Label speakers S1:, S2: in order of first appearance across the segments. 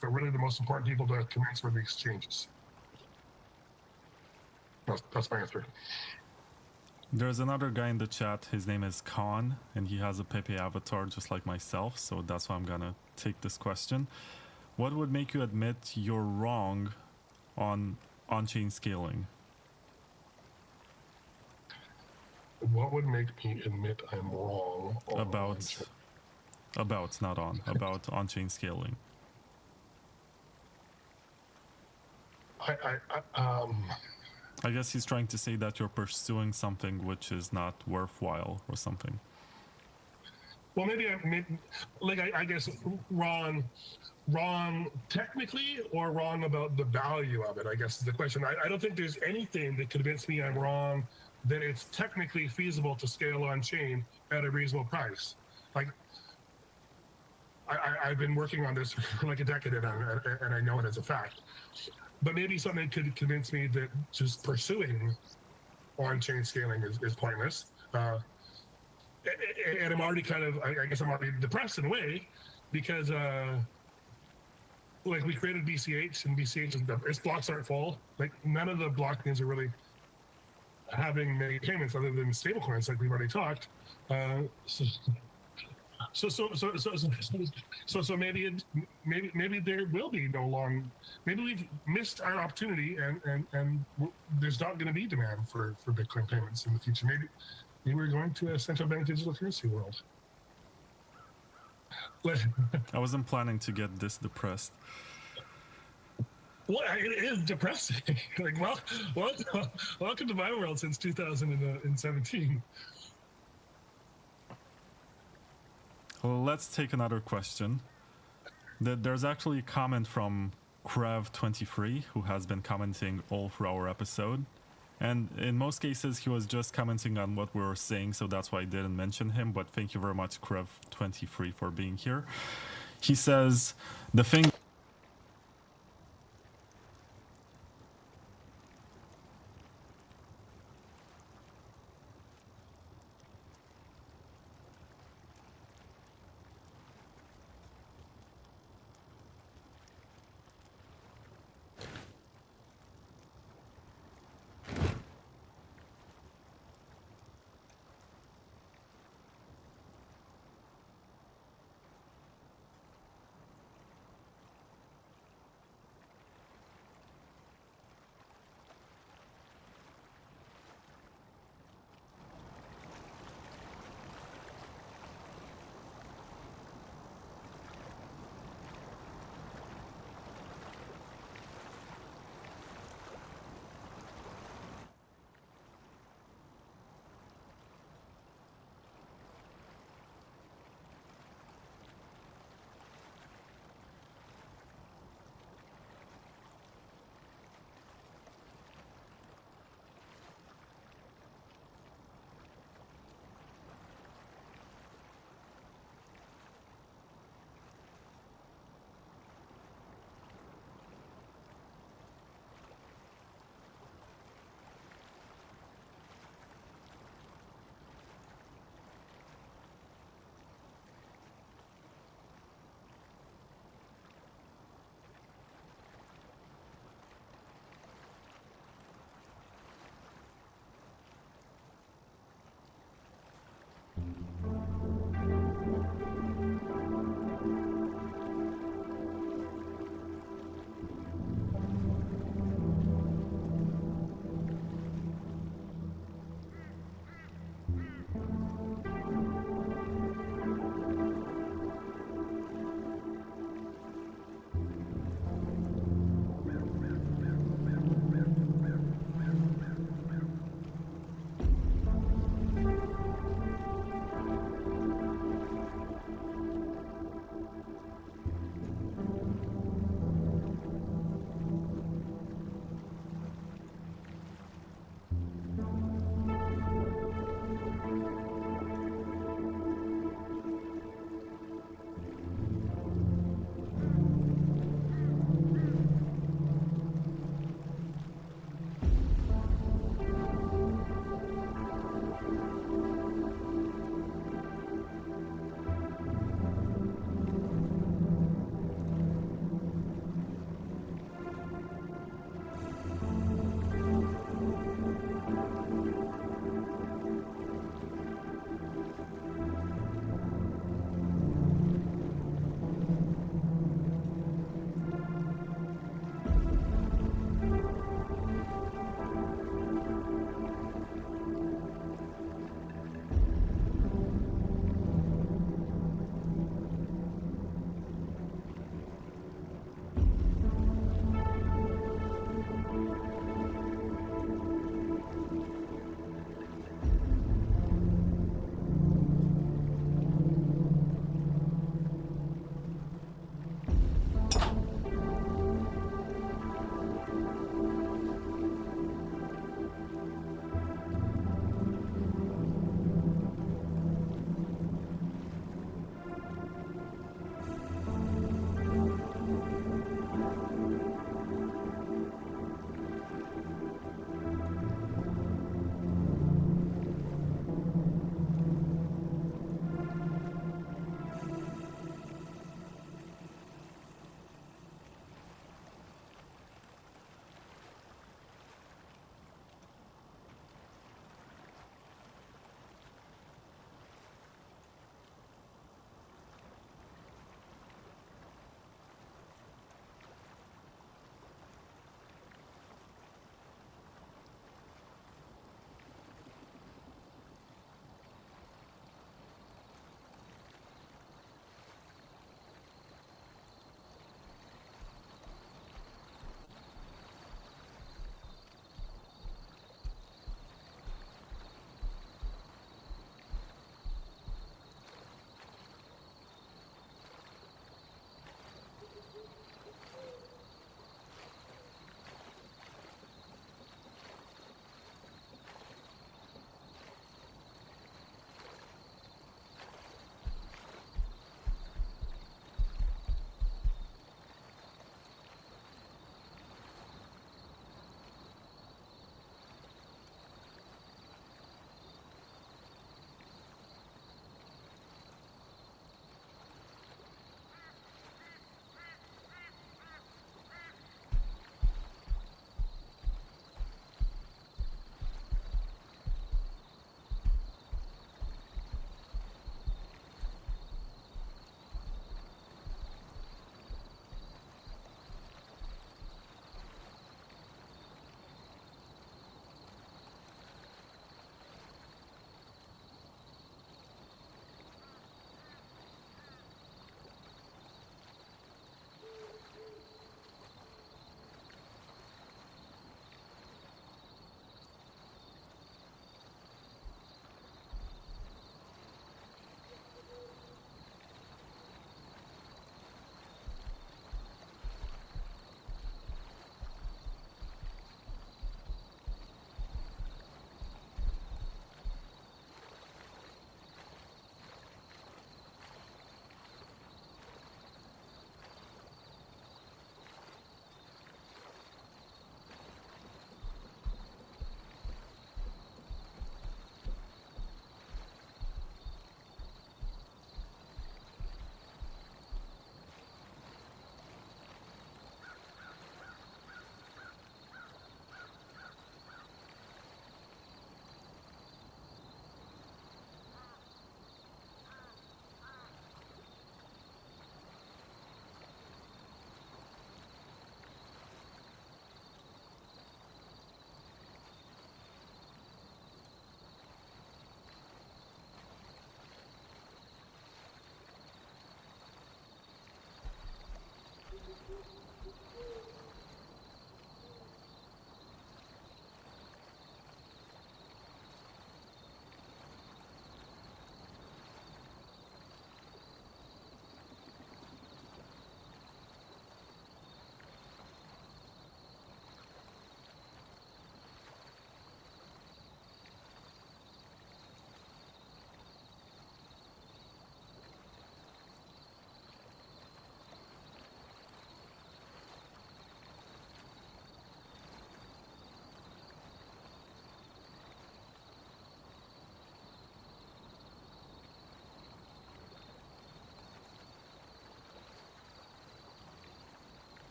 S1: but really the most important people to convince were the exchanges. That's my answer.
S2: There's another guy in the chat, his name is Khan, and he has a Pepe avatar just like myself, so that's why I'm gonna take this question. What would make you admit you're wrong on on-chain scaling?
S1: What would make me admit I'm wrong on
S2: About, not on, about on-chain scaling? I guess he's trying to say that you're pursuing something which is not worthwhile or something.
S1: Well, I guess wrong technically, or wrong about the value of it, I guess is the question. I don't think there's anything that convinces me I'm wrong, that it's technically feasible to scale on chain at a reasonable price. Like, I've been working on this for like a decade, and I know it as a fact. But maybe something could convince me that just pursuing on-chain scaling is pointless. And I'm already I guess I'm already depressed in a way, because like we created BCH, and BCH, its blocks aren't full. Like none of the blockchains are really having many payments other than stablecoins, like we've already talked. So maybe there will be no long. Maybe we've missed our opportunity, and there's not going to be demand for Bitcoin payments in the future. Maybe we're going to a central bank digital currency world.
S2: I wasn't planning to get this depressed.
S1: Well, it is depressing. Like, welcome to my world since 2017.
S2: Well, let's take another question. There's actually a comment from Krev23, who has been commenting all through our episode. And in most cases, he was just commenting on what we were saying, so that's why I didn't mention him. But thank you very much, Krev23, for being here. He says, the thing...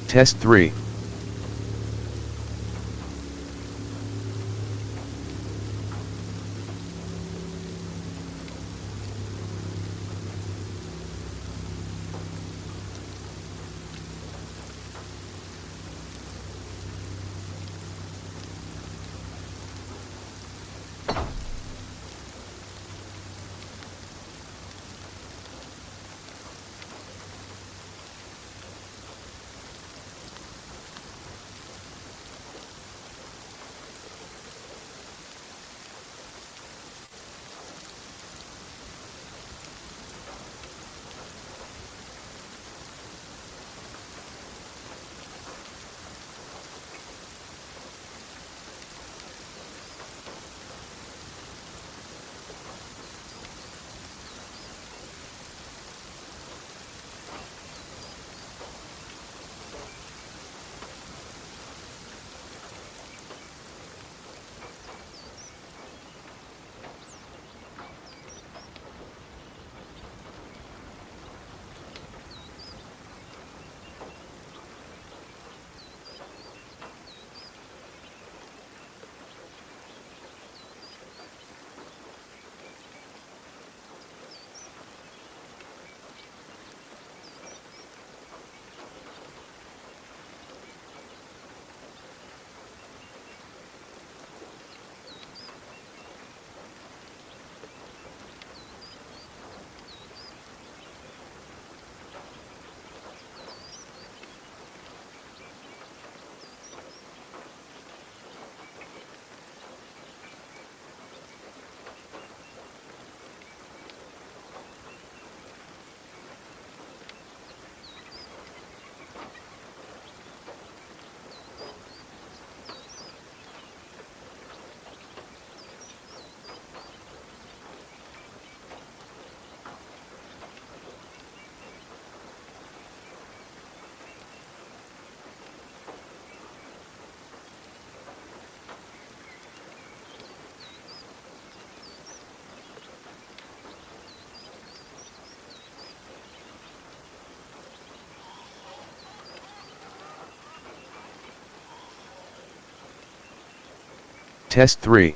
S3: Test 3. Test 3.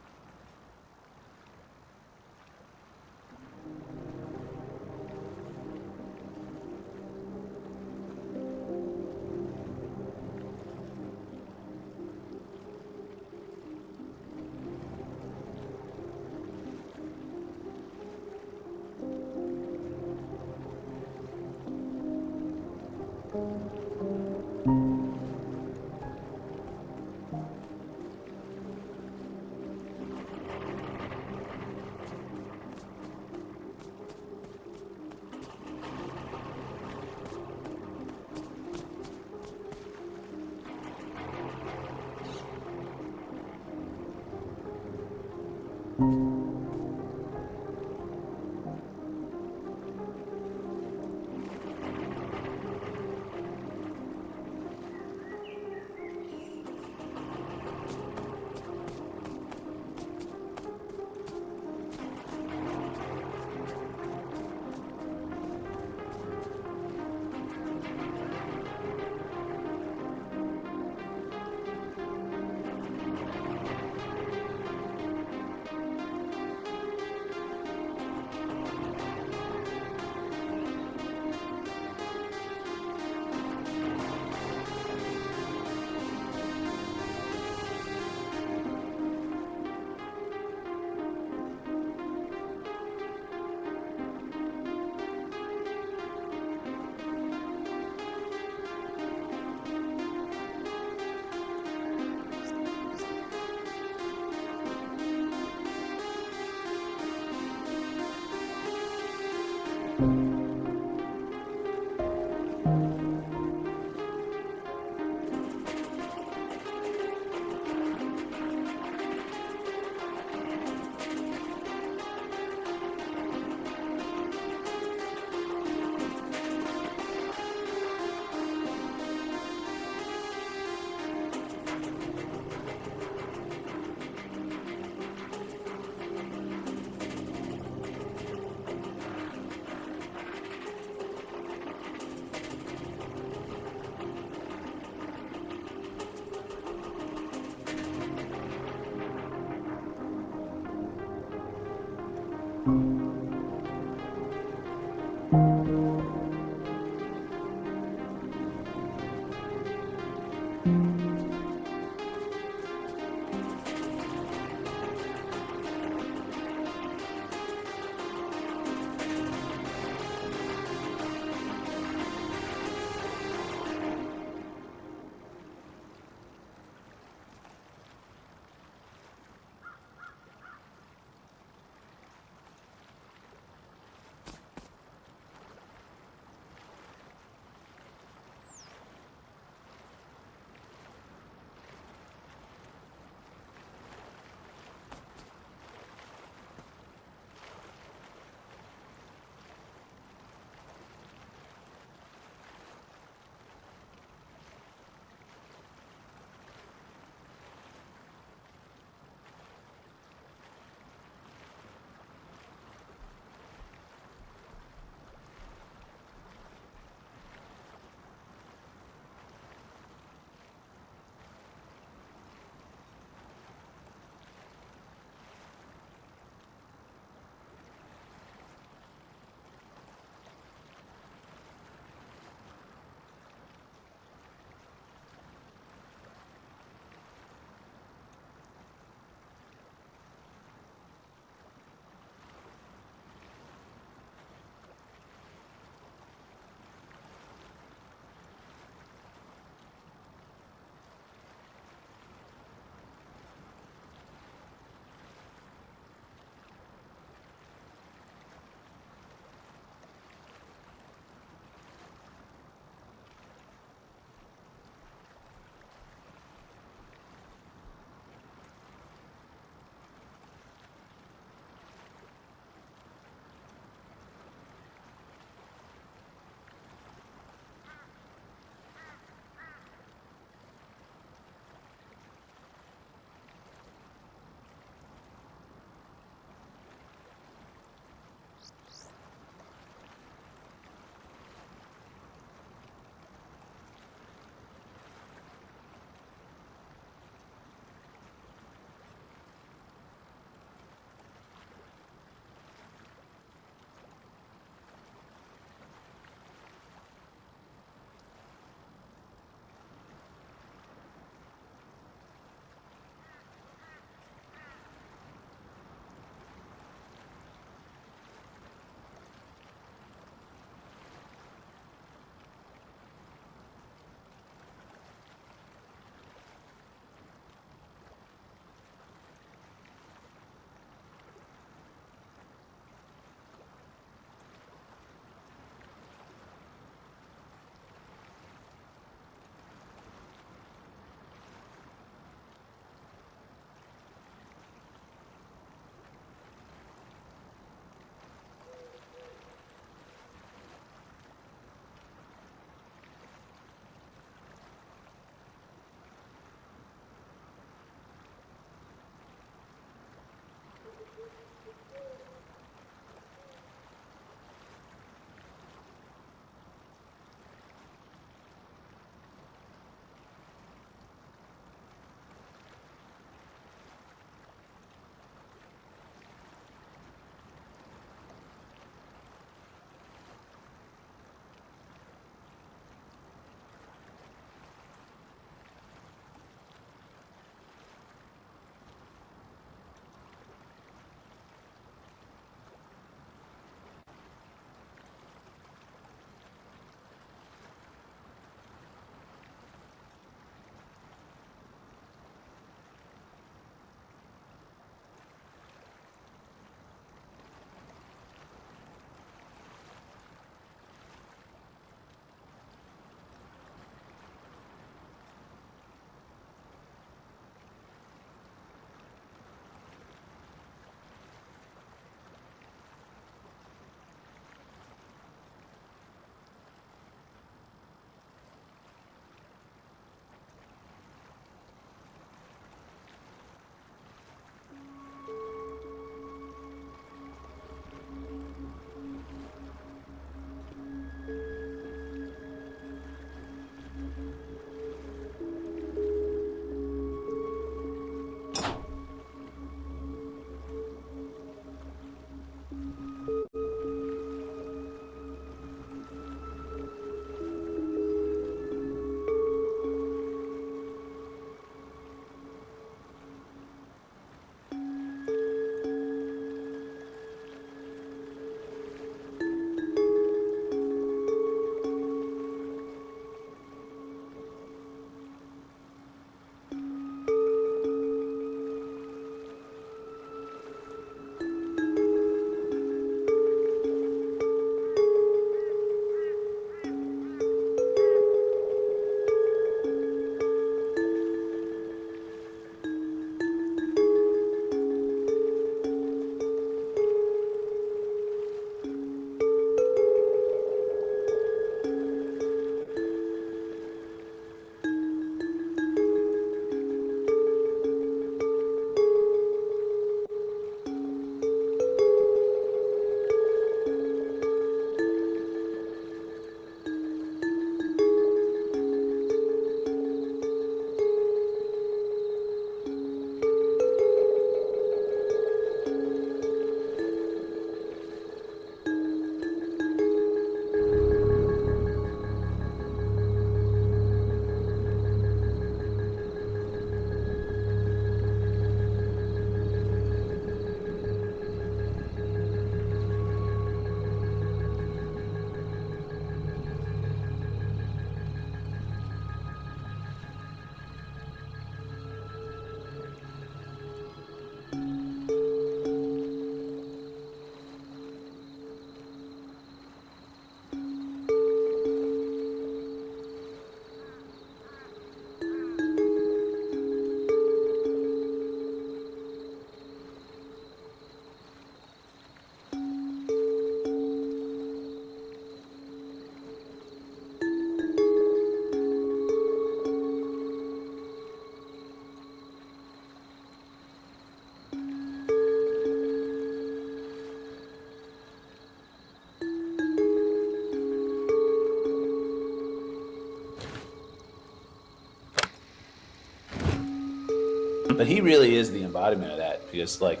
S3: But he really is the embodiment of that, because like,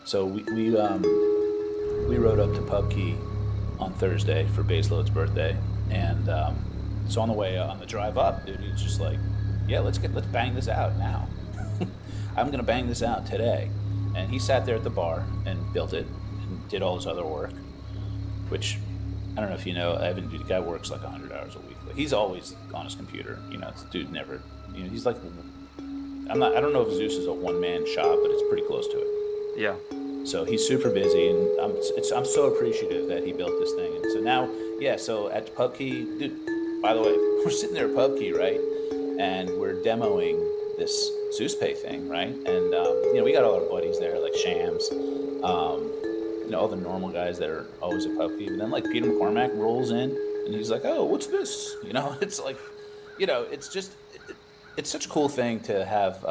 S3: so we rode up to PubKey on Thursday for Baseload's birthday, and so on the way on the drive up, dude, he's just like, yeah, let's bang this out now. I'm gonna bang this out today, and he sat there at the bar and built it and did all his other work, which I don't know if you know, Evan, dude, the guy works like 100 hours a week. Like, he's always on his computer. You know, this dude never. You know, he's like, I don't know if Zeus is a one-man shop, but it's pretty close to it.
S4: Yeah.
S3: So he's super busy, and I'm so appreciative that he built this thing. And so now, yeah, so at PubKey, dude, by the way, we're sitting there at PubKey, right? And we're demoing this Zeus Pay thing, right? And, you know, we got all our buddies there, like Shams, you know, all the normal guys that are always at PubKey. And then, like, Peter McCormack rolls in, and he's like, oh, what's this? You know, it's like, you know, it's just, it's such a cool thing to have,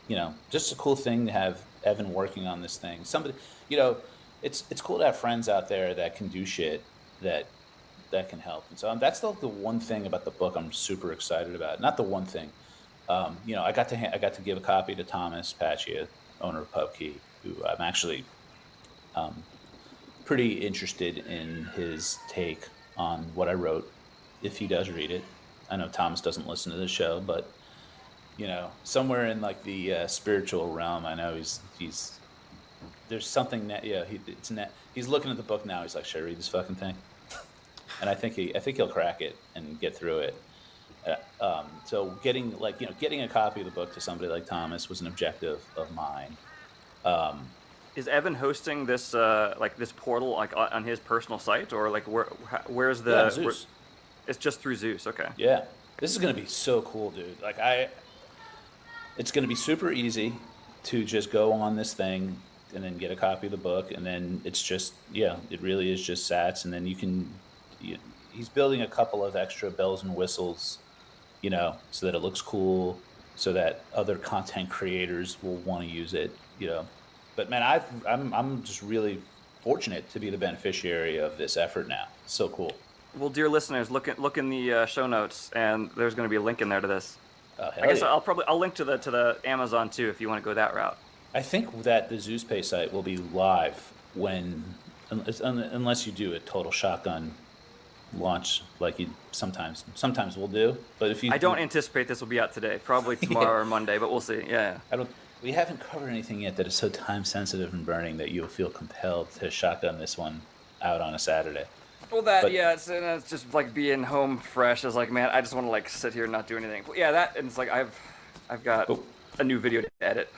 S3: you know, just a cool thing to have Evan working on this thing. Somebody, you know, it's cool to have friends out there that can do shit that can help. And so that's the one thing about the book I'm super excited about. Not the one thing. You know, I got to give a copy to Thomas Paccia, owner of PubKey, who I'm actually pretty interested in his take on what I wrote, if he does read it. I know Thomas doesn't listen to the show, but you know, somewhere in like the spiritual realm, I know he's there's something that he's looking at the book now. He's like, should I read this fucking thing? And I think he'll crack it and get through it. So getting a copy of the book to somebody like Thomas was an objective of mine.
S4: Is Evan hosting this this portal like on his personal site, or like where's the?
S3: Zeus.
S4: It's just through Zeus. Okay.
S3: Yeah, this is gonna be so cool, dude. Like it's gonna be super easy to just go on this thing and then get a copy of the book, and then it's just it really is just Sats, and then he's building a couple of extra bells and whistles, you know, so that it looks cool, so that other content creators will want to use it, you know. But man, I'm just really fortunate to be the beneficiary of this effort now. It's so cool.
S4: Well, dear listeners, look in the show notes, and there's going to be a link in there to this.
S3: Oh,
S4: I guess yeah. I'll link to the Amazon too if you want to go that route.
S3: I think that the Zeus Pay site will be live unless you do a total shotgun launch like you sometimes we'll do. But if you,
S4: I don't anticipate this will be out today. Probably tomorrow or Monday, but we'll see. Yeah.
S3: We haven't covered anything yet that is so time sensitive and burning that you'll feel compelled to shotgun this one out on a Saturday.
S4: Well, it's just like being home fresh. It's like, man, I just want to like sit here and not do anything. Yeah, and it's like I've got a new video to edit.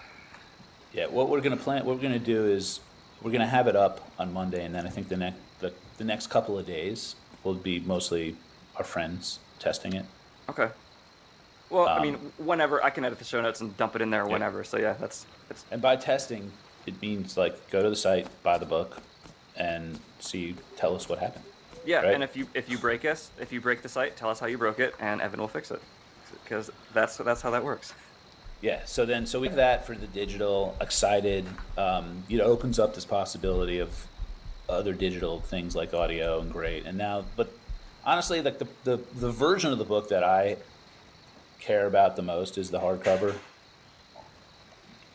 S3: Yeah, what we're gonna do is we're gonna have it up on Monday, and then I think the next couple of days will be mostly our friends testing it.
S4: Okay. Well, I mean, whenever I can edit the show notes and dump it in there whenever. So yeah, it's.
S3: And by testing, it means like go to the site, buy the book, and tell us what happened.
S4: Yeah,
S3: right?
S4: And if you break the site, tell us how you broke it, and Evan will fix it, because that's how that works.
S3: Yeah. So we have that for the digital. Excited. Opens up this possibility of other digital things like audio and great. And now, but honestly, like the version of the book that I care about the most is the hardcover.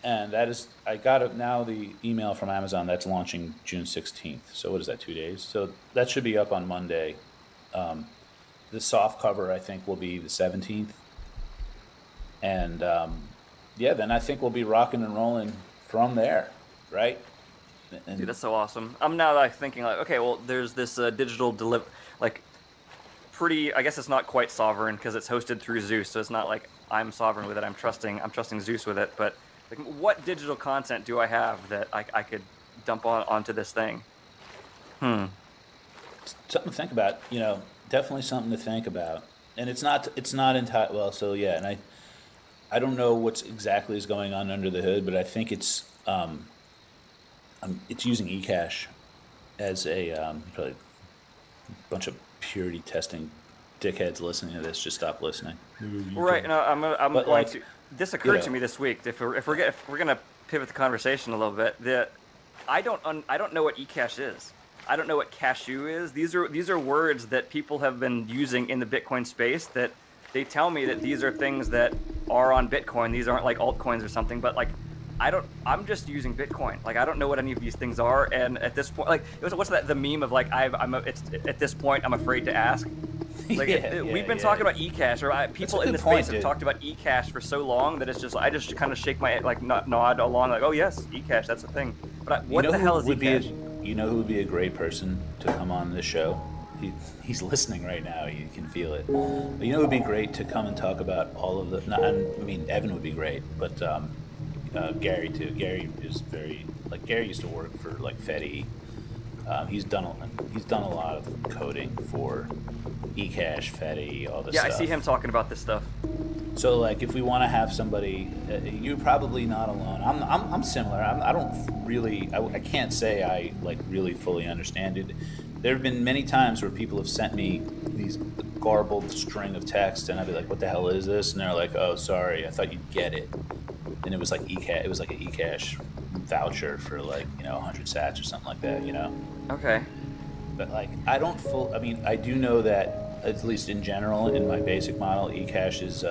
S3: And that is, I got now the email from Amazon that's launching June 16th. So what is that, 2 days? So that should be up on Monday. The soft cover, I think, will be the 17th. And then I think we'll be rocking and rolling from there, right?
S4: Dude, that's so awesome. I'm now like thinking like, okay, well, there's this digital I guess it's not quite sovereign because it's hosted through Zeus, so it's not like I'm sovereign with it. I'm trusting Zeus with it. But like, what digital content do I have that I could dump onto this thing?
S3: Something to think about. You know, definitely something to think about. And it's not entirely well. So yeah, and I don't know what's exactly is going on under the hood, but I think it's using eCache as a probably a bunch of purity testing dickheads listening to this. Just stop listening.
S4: Right, and I'm going to. This occurred to me this week. If we're gonna pivot the conversation a little bit, I don't know what eCache is. I don't know what cashew is. These are words that people have been using in the Bitcoin space that they tell me that these are things that are on Bitcoin. These aren't like altcoins or something, but like I'm just using Bitcoin. Like I don't know what any of these things are, and at this point, like what's that the meme of like it's at this point I'm afraid to ask. Like we've been talking about eCash, or people in this space have talked about eCash for so long that it's just I just kind of shake my head, like nod along, like, oh yes, eCash, that's a thing. But what the hell is eCash?
S3: You know who would be a great person to come on this show? He's listening right now. You can feel it. But you know who would be great to come and talk about all of the. I mean, Evan would be great, but Gary too. Gary is very like Gary used to work for like Fetty. He's done a lot of coding for eCash, Fetty, all this stuff.
S4: Yeah, I see him talking about this stuff.
S3: So like, if we want to have somebody, you're probably not alone. I'm similar. I don't really. I can't say I like really fully understand it. There have been many times where people have sent me these garbled string of text, and I'd be like, "What the hell is this?" And they're like, "Oh, sorry, I thought you'd get it." And it was like eCash. It was like an eCash voucher for like 100 sats or something like that.
S4: Okay.
S3: But like, I mean, I do know that at least in general in my basic model, eCash is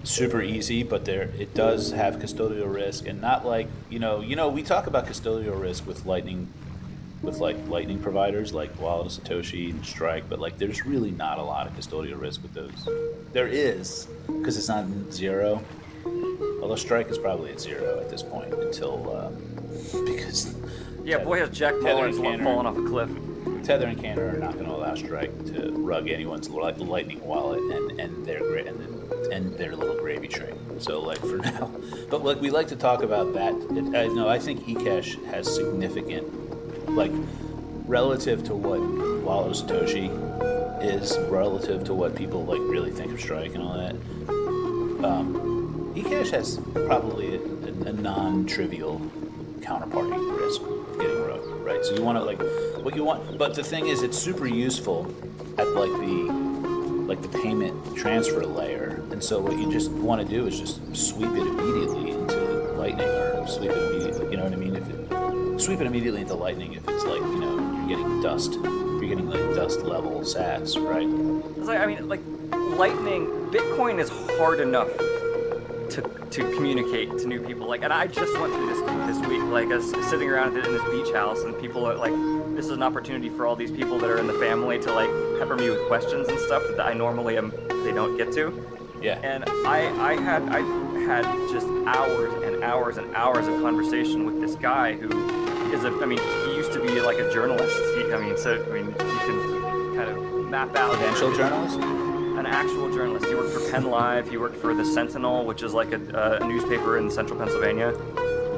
S3: super easy, but it does have custodial risk, and not like we talk about custodial risk with Lightning providers like Wallet of Satoshi and Strike, but like there's really not a lot of custodial risk with those. There is, because it's not zero. Although Strike is probably at zero at this point until because
S4: boy has Jack Mullins fallen off a cliff.
S3: Tether and Cantor are not going to allow Strike to rug anyone's Lightning wallet and their little gravy train. So like for now, but like we like to talk about that. I think eCash has significant, like relative to what Wallet of Satoshi is, relative to what people like really think of Strike and all that. eCash has probably a non-trivial counterparty risk of getting rugged, right? So you want to like what you want, but the thing is, it's super useful at like the payment transfer layer, and so what you just want to do is just sweep it immediately into Lightning, or sweep it immediately. You know what I mean? Sweep it immediately into Lightning if it's like you're getting dust, like dust level sats, right?
S4: It's like, I mean, like Lightning, Bitcoin is hard enough to communicate to new people. Like, and I just went through this week, like us sitting around in this beach house, and people are like, this is an opportunity for all these people that are in the family to like pepper me with questions and stuff that I normally they don't get to.
S3: Yeah.
S4: And I had just hours and hours and hours of conversation with this guy who is he used to be like a journalist. You can kind of map out.
S3: Credential journalist?
S4: An actual journalist. He worked for Penn Live. He worked for the Sentinel, which is like a newspaper in central Pennsylvania.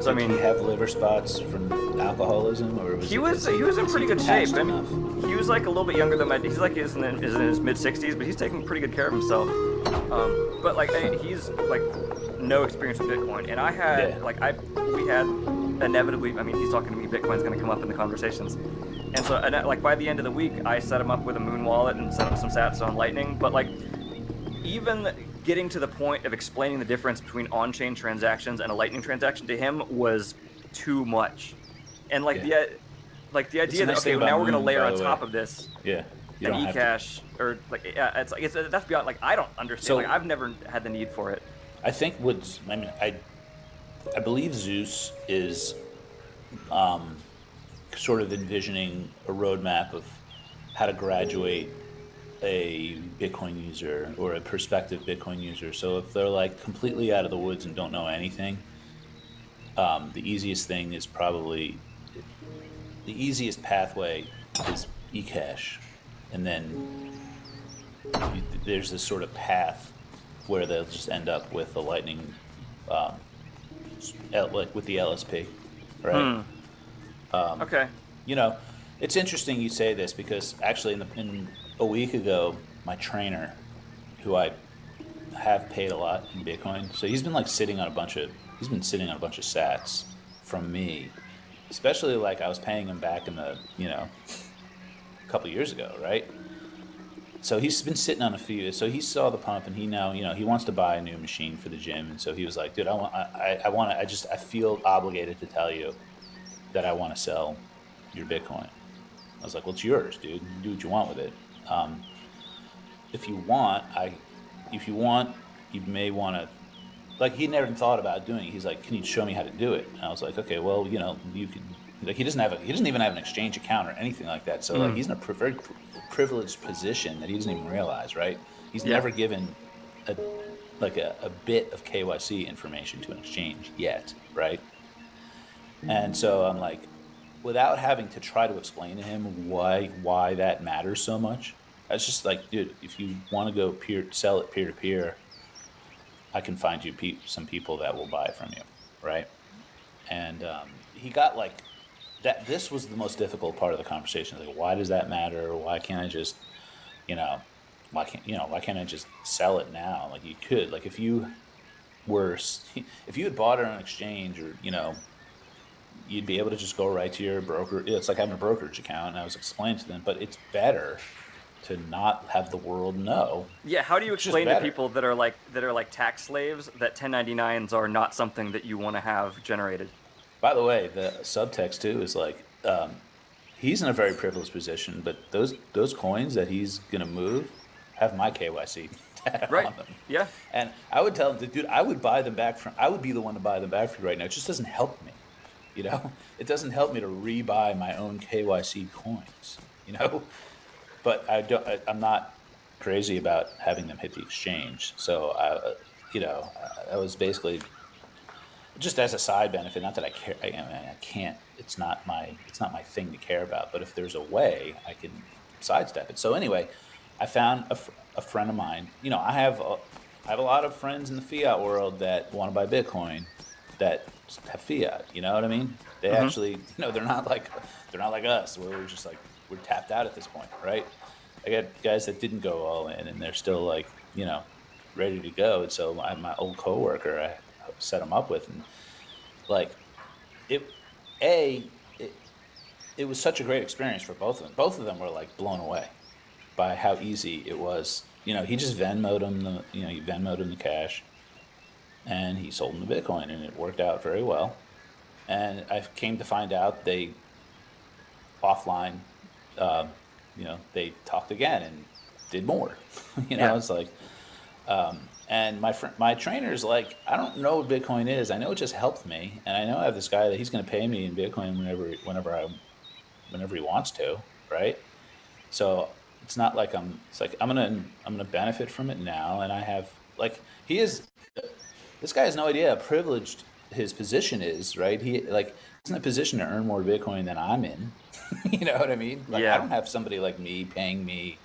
S4: So I mean,
S3: did he have liver spots from alcoholism, or was
S4: he was in pretty good shape. I mean, he was like a little bit younger than he's like is in his mid 60s, but he's taking pretty good care of himself. But like he's like no experience with Bitcoin, and I had we had inevitably. I mean, he's talking to me. Bitcoin's going to come up in the conversations. And so, like by the end of the week, I set him up with a Moon wallet and set up some sats on Lightning. But like, even getting to the point of explaining the difference between on-chain transactions and a Lightning transaction to him was too much. And like the idea that now we're going to layer on top of this, an eCash or like that's beyond like I don't understand. So, like I've never had the need for it.
S3: I think I believe Zeus is sort of envisioning a roadmap of how to graduate a Bitcoin user or a prospective Bitcoin user. So if they're like completely out of the woods and don't know anything, the easiest pathway is eCash, and then there's this sort of path where they'll just end up with a Lightning, like with the LSP, right?
S4: Okay.
S3: It's interesting you say this because actually in a week ago, my trainer, who I have paid a lot in Bitcoin, so he's been sitting on a bunch of sats from me, especially like I was paying him back in the a couple years ago, right? So he's been sitting on a few. So he saw the pump, and he now he wants to buy a new machine for the gym, and so he was like, dude, I feel obligated to tell you that I want to sell your Bitcoin. I was like, well, it's yours, dude. Do what you want with it. if you want, you may want to, like, he never thought about doing it. He's like, can you show me how to do it? And I was like, okay, well, you know, you can, like, he doesn't even have an exchange account or anything like that. So like, he's in a very privileged position that he doesn't even realize, right? He's never given a bit of KYC information to an exchange yet, right? And so I'm like, without having to try to explain to him why that matters so much, I was just like, dude, if you want to go sell it peer to peer, I can find you some people that will buy it from you, right? And he got like that. This was the most difficult part of the conversation. Like, why does that matter? Why can't I just, you know, why can't I just sell it now? Like, you could, like, if you had bought it on an exchange, or, you know, you'd be able to just go right to your broker. It's like having a brokerage account. And I was explaining to them, but it's better to not have the world know.
S4: Yeah, how do you explain to people that are like tax slaves that 1099s are not something that you want to have generated?
S3: By the way, the subtext too is like, he's in a very privileged position, but those coins that he's gonna move have my KYC
S4: right
S3: on them.
S4: Yeah.
S3: And I would tell him, dude, I would be the one to buy them back for you right now. It just doesn't help me. You know, it doesn't help me to rebuy my own KYC coins, you know, but I'm not crazy about having them hit the exchange. So I was basically just as a side benefit, not that I care. I can't, it's not my thing to care about, but if there's a way I can sidestep it. So anyway, I found a friend of mine, you know, I have a lot of friends in the fiat world that want to buy Bitcoin that have fiat, you know what I mean? They actually, you know, they're not like us, where we're tapped out at this point, right? I got guys that didn't go all in, and they're still like, you know, ready to go. And so my old coworker, I set him up with, and like, it was such a great experience for both of them. Both of them were like blown away by how easy it was. You know, he just Venmo'd him the cash, and he sold him the Bitcoin, and it worked out very well. And I came to find out they offline, you know, they talked again and did more. You know, It's like, and my trainer's like, I don't know what Bitcoin is. I know it just helped me, and I know I have this guy that he's going to pay me in Bitcoin whenever he wants to, right? So it's not like I'm gonna benefit from it now, and I have, like, this guy has no idea how privileged his position is, right? He's in a position to earn more Bitcoin than I'm in. You know what I mean? Like, I don't have somebody like me paying me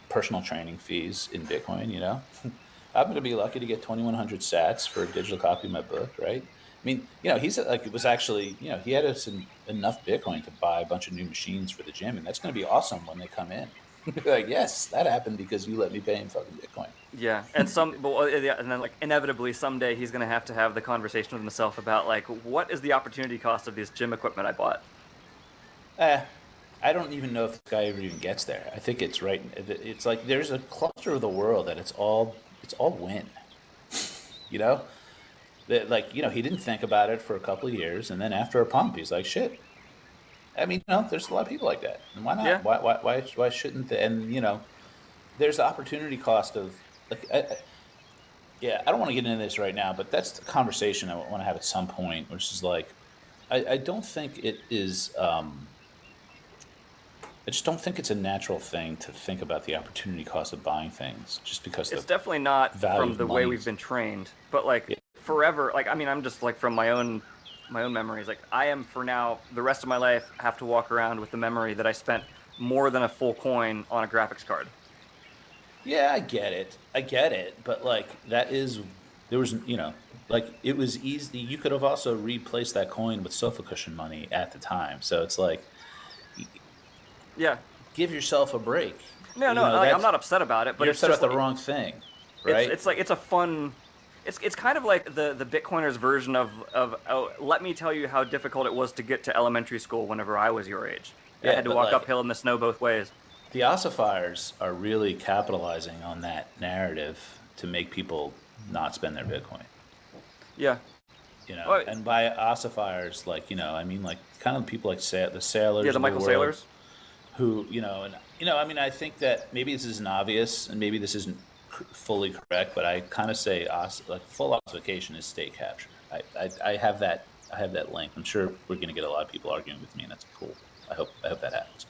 S3: personal training fees in Bitcoin, you know? I'm going to be lucky to get 2,100 sats for a digital copy of my book, right? I mean, you know, it was actually, you know, he had us enough Bitcoin to buy a bunch of new machines for the gym, and that's going to be awesome when they come in. Like, yes, that happened because you let me pay him fucking Bitcoin.
S4: Yeah, and and then, like, inevitably someday he's gonna have to have the conversation with himself about, like, what is the opportunity cost of this gym equipment I bought?
S3: I don't even know if the guy ever even gets there. I think it's right. It's like there's a cluster of the world that it's all win. You know, that, like, you know, he didn't think about it for a couple of years, and then after a pump, he's like, shit. I mean, you know, there's a lot of people like that, and why not?
S4: Yeah.
S3: Why shouldn't they? And, you know, there's the opportunity cost of, like, I don't want to get into this right now, but that's the conversation I want to have at some point, which is like, I don't think it is. I just don't think it's a natural thing to think about the opportunity cost of buying things, just because
S4: It's definitely not from the way
S3: money.
S4: we've been trained, but, like, forever. Like, I mean, I'm just, like, from my own memories. Like, I am, for now, the rest of my life, have to walk around with the memory that I spent more than a full coin on a graphics card.
S3: Yeah, I get it, but, like, there was, you know, like, it was easy. You could have also replaced that coin with sofa cushion money at the time. So it's like,
S4: Yeah.
S3: give yourself a break.
S4: No,
S3: You
S4: no,
S3: know,
S4: like, I'm not upset about it, but
S3: you're
S4: it's
S3: upset
S4: just
S3: about the
S4: like,
S3: wrong thing, right?
S4: it's like, it's a fun. It's kind of like the Bitcoiners version of oh, let me tell you how difficult it was to get to elementary school whenever I was your age. I had to
S3: but,
S4: walk
S3: like,
S4: uphill in the snow both ways.
S3: the ossifiers are really capitalizing on that narrative to make people not spend their Bitcoin.
S4: Yeah.
S3: You know,
S4: Well,
S3: and by ossifiers, like, you know, I mean, like, kind of people like the sailors.
S4: yeah, the
S3: of
S4: Michael
S3: world.
S4: Saylors.
S3: who, I mean, I think that maybe this isn't obvious and maybe this isn't fully correct, but I kind of say like full ossification is state capture. I have that link. I'm sure we're going to get a lot of people arguing with me, and that's cool. I hope that happens.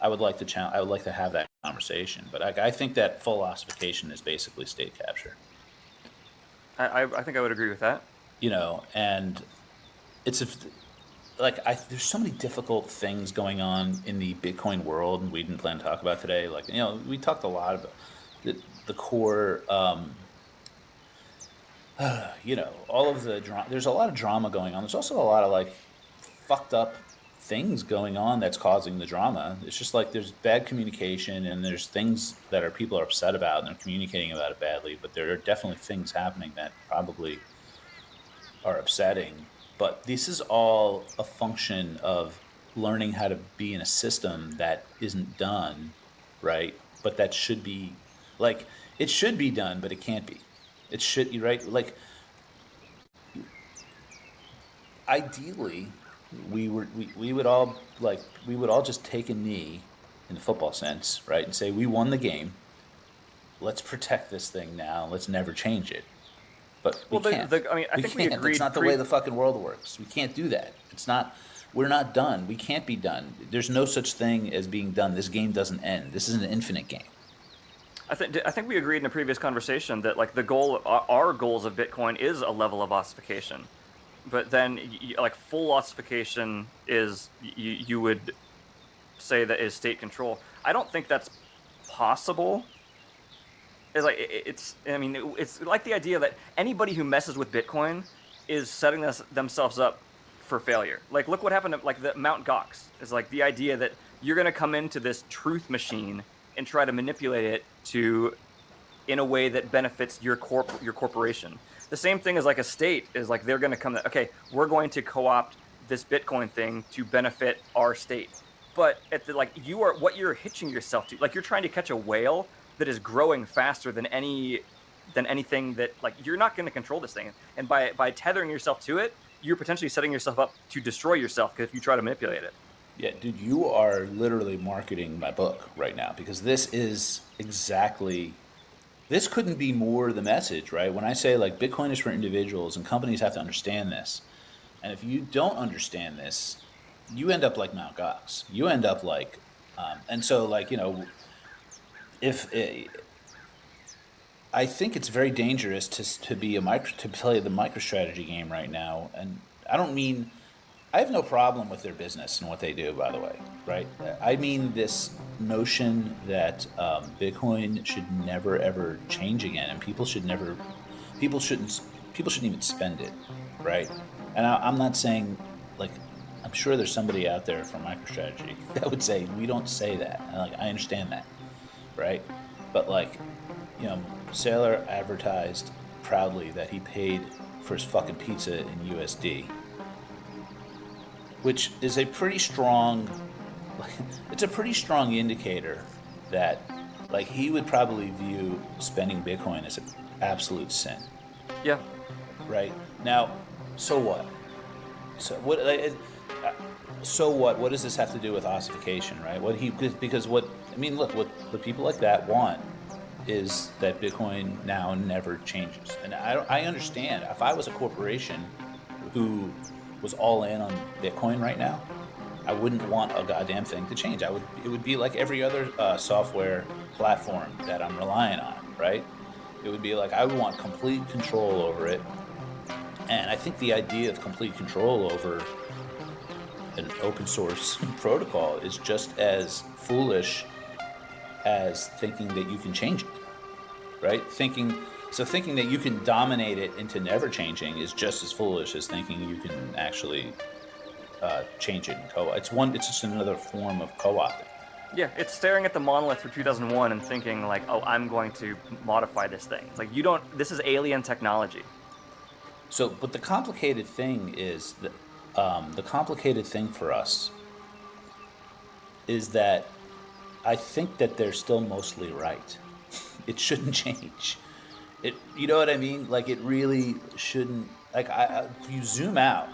S3: I would like to have that conversation, but I think that full ossification is basically state capture.
S4: I think I would agree with that.
S3: And it's there's so many difficult things going on in the Bitcoin world, and we didn't plan to talk about today. Like, we talked a lot about the core, all of the drama. There's a lot of drama going on. There's also a lot of like fucked up things going on that's causing the drama. It's just like there's bad communication, and there's things that people are upset about, and they're communicating about it badly. But there are definitely things happening that probably are upsetting. But this is all a function of learning how to be in a system that isn't done, right? But that should be like, it should be done, but it can't be. It should, right? Like, ideally, we would all just take a knee in the football sense, right? And say, we won the game. Let's protect this thing now. Let's never change it. But we can't.
S4: I think we agreed.
S3: It's not the way the fucking world works. We can't do that. It's not. We're not done. We can't be done. There's no such thing as being done. This game doesn't end. This is an infinite game.
S4: I think we agreed in a previous conversation that like the goal, our goals of Bitcoin is a level of ossification, but then like full ossification is you would say that is state control. I don't think that's possible. It's like the idea that anybody who messes with Bitcoin is setting themselves up for failure. Like, look what happened to like the Mt. Gox. It's like the idea that you're going to come into this truth machine and try to manipulate it in a way that benefits your corporation. The same thing as like a state is like they're going to come. Okay, we're going to co-opt this Bitcoin thing to benefit our state. But what you're hitching yourself to, like you're trying to catch a whale that is growing faster than anything that like you're not going to control this thing, and by tethering yourself to it, you're potentially setting yourself up to destroy yourself if you try to manipulate it.
S3: Yeah, dude, you are literally marketing my book right now, because this couldn't be more the message, right? When I say like Bitcoin is for individuals and companies have to understand this, and if you don't understand this, you end up like Mt. Gox. You end up like, and so like I think it's very dangerous to play the MicroStrategy game right now, and I have no problem with their business and what they do, by the way, right? I mean this notion that Bitcoin should never ever change again, and people shouldn't even spend it, right? And I'm not saying like, I'm sure there's somebody out there from MicroStrategy that would say we don't say that. And like, I understand that. Right? But like, Saylor advertised proudly that he paid for his fucking pizza in USD, which is a pretty strong indicator that like he would probably view spending Bitcoin as an absolute sin.
S4: Yeah.
S3: Right? Now, so what? So what? What does this have to do with ossification, right? What people like that want is that Bitcoin now never changes. And I understand. If I was a corporation who was all in on Bitcoin right now, I wouldn't want a goddamn thing to change. It would be like every other software platform that I'm relying on, right? It would be like I would want complete control over it. And I think the idea of complete control over an open source protocol is just as foolish as thinking that you can change it, right? Thinking that you can dominate it into never changing is just as foolish as thinking you can actually change it in It's just another form of co-opting.
S4: Yeah, it's staring at the monolith for 2001 and thinking like, oh, I'm going to modify this thing. It's like, this is alien technology.
S3: So, but the complicated thing is that the complicated thing for us is that I think that they're still mostly right. It shouldn't change. You know what I mean? Like, it really shouldn't. Like, if you zoom out,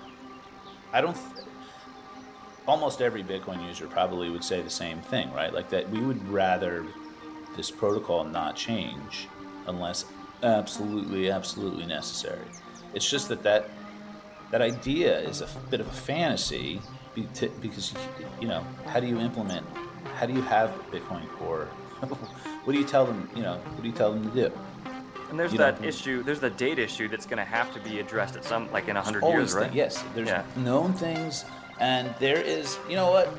S3: almost every Bitcoin user probably would say the same thing, right? Like that we would rather this protocol not change unless absolutely necessary. It's just that idea is a bit of a fantasy because, you know, how do you have Bitcoin Core? What do you tell them, what do you tell them to do?
S4: And there's
S3: You
S4: that
S3: know,
S4: issue. There's the date issue that's going to have to be addressed at some, like in 100 years,
S3: always
S4: right?
S3: yes, there's
S4: Yeah.
S3: known things, and there is, you know what?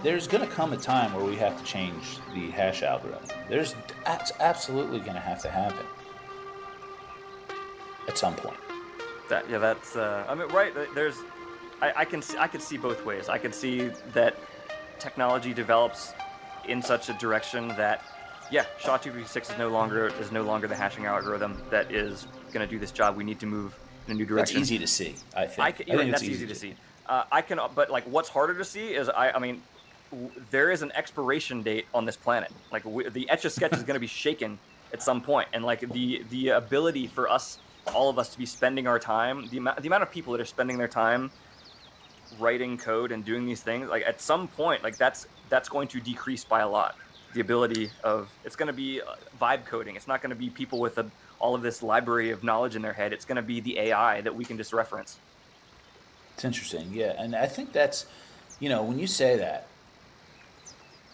S3: There's going to come a time where we have to change the hash algorithm. That's absolutely going to have to happen at some point.
S4: That's. I mean, right. There's. I can see both ways. I can see that technology develops in such a direction that, yeah, SHA-256 is no longer the hashing algorithm that is going to do this job. We need to move in a new direction.
S3: That's easy to see, I think. I think
S4: that's easy to see. But like, what's harder to see is I mean, there is an expiration date on this planet. Like the Etch-a-Sketch is going to be shaken at some point, and like the ability for all of us to be spending our time, the amount of people that are spending their time writing code and doing these things, like at some point, like that's going to decrease by a lot. The ability of it's going to be vibe coding. It's not going to be people with all of this library of knowledge in their head. It's going to be the AI that we can just reference.
S3: It's interesting, yeah, and I think that's, when you say that,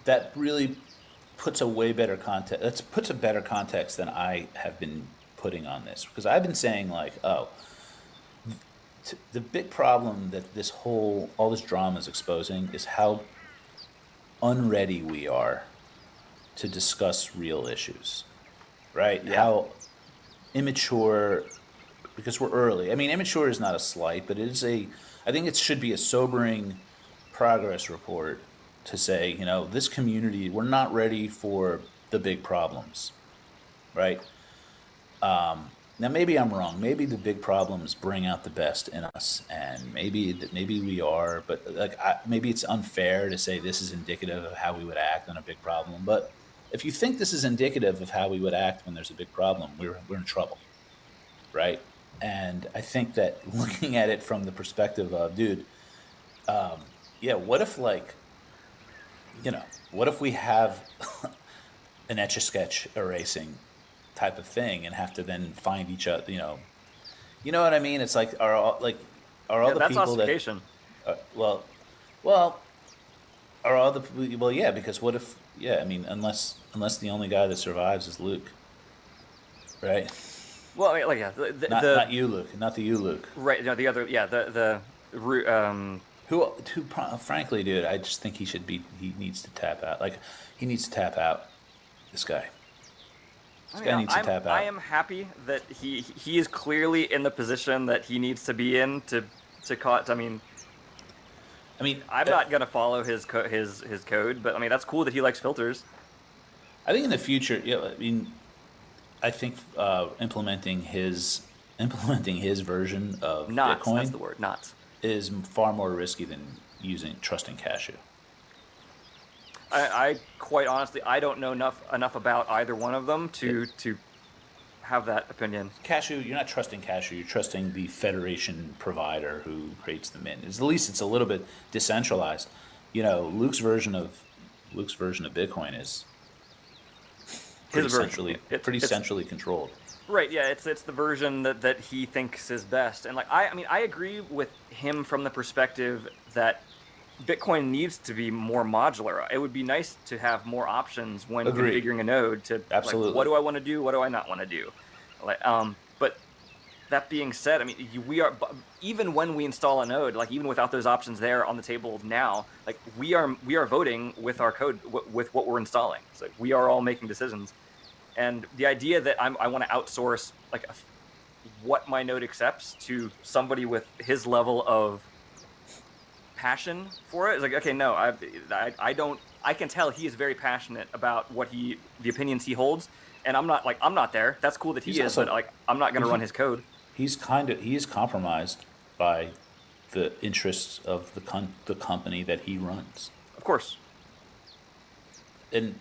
S3: that really puts a way better context. That puts a better context than I have been putting on this, because I've been saying like, the big problem that all this drama is exposing is how unready we are to discuss real issues, right?
S4: Yeah.
S3: How immature, because we're early. I mean, immature is not a slight, but I think it should be a sobering progress report to say, this community, we're not ready for the big problems, right? Now, maybe I'm wrong. Maybe the big problems bring out the best in us, and maybe we are. But maybe it's unfair to say this is indicative of how we would act on a big problem. But if you think this is indicative of how we would act when there's a big problem, we're in trouble, right? And I think that looking at it from the perspective of, dude, what if what if we have an Etch-a-Sketch erasing type of thing and have to then find each other, you know what I mean? It's like, are all the
S4: that's
S3: people
S4: ossification.
S3: that, because what if, I mean, unless the only guy that survives is Luke, right?
S4: Well, I mean, like,
S3: not you, Luke, not the you, Luke.
S4: Right, the other,
S3: Who, frankly, dude, I just think he needs to tap out. Like, he needs to tap out, this guy. This guy needs to tap out.
S4: I am happy that he is clearly in the position that he needs to be in to I mean, I'm not gonna follow his code, but I mean that's cool that he likes filters.
S3: I think in the future, I think implementing his version of
S4: Knots,
S3: Bitcoin,
S4: that's the word, knots,
S3: is far more risky than trusting Cashew.
S4: I quite honestly, I don't know enough about either one of them to have that opinion.
S3: Cashew, you're not trusting Cashew. You're trusting the Federation provider who creates the mint. At least it's a little bit decentralized. Luke's version of Bitcoin is pretty centrally controlled.
S4: Right. Yeah. It's the version that he thinks is best, and like I agree with him from the perspective that Bitcoin needs to be more modular. It would be nice to have more options when configuring a node to
S3: absolutely.
S4: Like, what do I want to do? What do I not want to do? Like, but that being said, I mean, we are, even when we install a node, like even without those options there on the table now, like we are voting with our code with what we're installing. So we are all making decisions, and the idea that I want to outsource like what my node accepts to somebody with his level of passion for it is like, okay, no, I don't. I can tell he is very passionate about the opinions he holds, and I'm not there. That's cool that he is, but like I'm not going to run his code.
S3: He is compromised by the interests of the company that he runs.
S4: Of course.
S3: And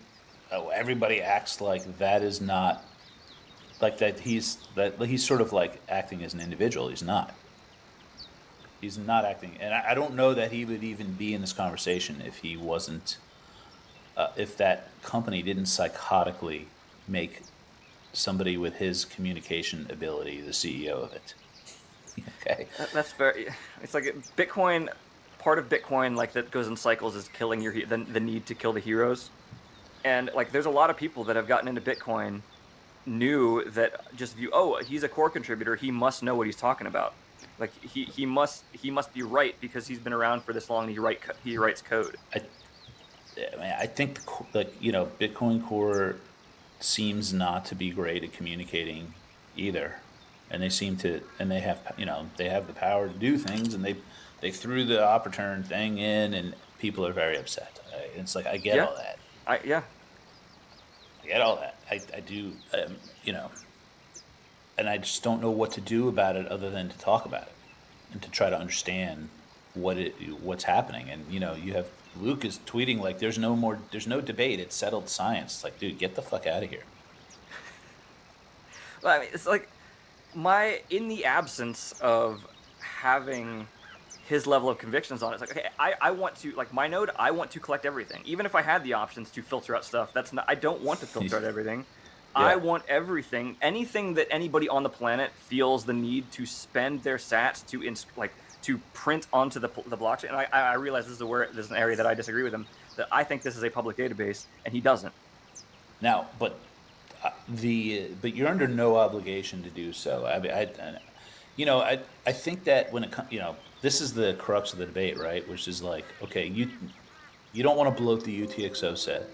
S3: everybody acts like that is not like that. He's sort of like acting as an individual. He's not. He's not acting, and I don't know that he would even be in this conversation if he wasn't, if that company didn't psychotically make somebody with his communication ability the CEO of it. Okay.
S4: That's very. It's like Bitcoin. Part of Bitcoin, like that goes in cycles, is killing the need to kill the heroes. And like, there's a lot of people that have gotten into Bitcoin, knew that just view, oh, he's a core contributor, he must know what he's talking about. Like he must be right because he's been around for this long. And he writes code.
S3: I think Bitcoin Core seems not to be great at communicating either, and they have the power to do things, and they threw the opportune thing in, and people are very upset. It's like I get all that. I get all that. I do, and I just don't know what to do about it other than to talk about it and to try to understand what's happening. And you have Luke is tweeting like there's no debate, it's settled science. It's like, dude, get the fuck out of here.
S4: Well, I mean, it's like in the absence of having his level of convictions on it, it's like, okay, I want to, like, my node, I want to collect everything. Even if I had the options to filter out stuff, I don't want to filter out everything. Yeah. I want everything. Anything that anybody on the planet feels the need to spend their sats to print onto the blockchain. And I realize this is an area that I disagree with him, that I think this is a public database, and he doesn't.
S3: Now, but you're under no obligation to do so. I think that when it comes, this is the crux of the debate, right? Which is like, okay, you don't want to bloat the UTXO set.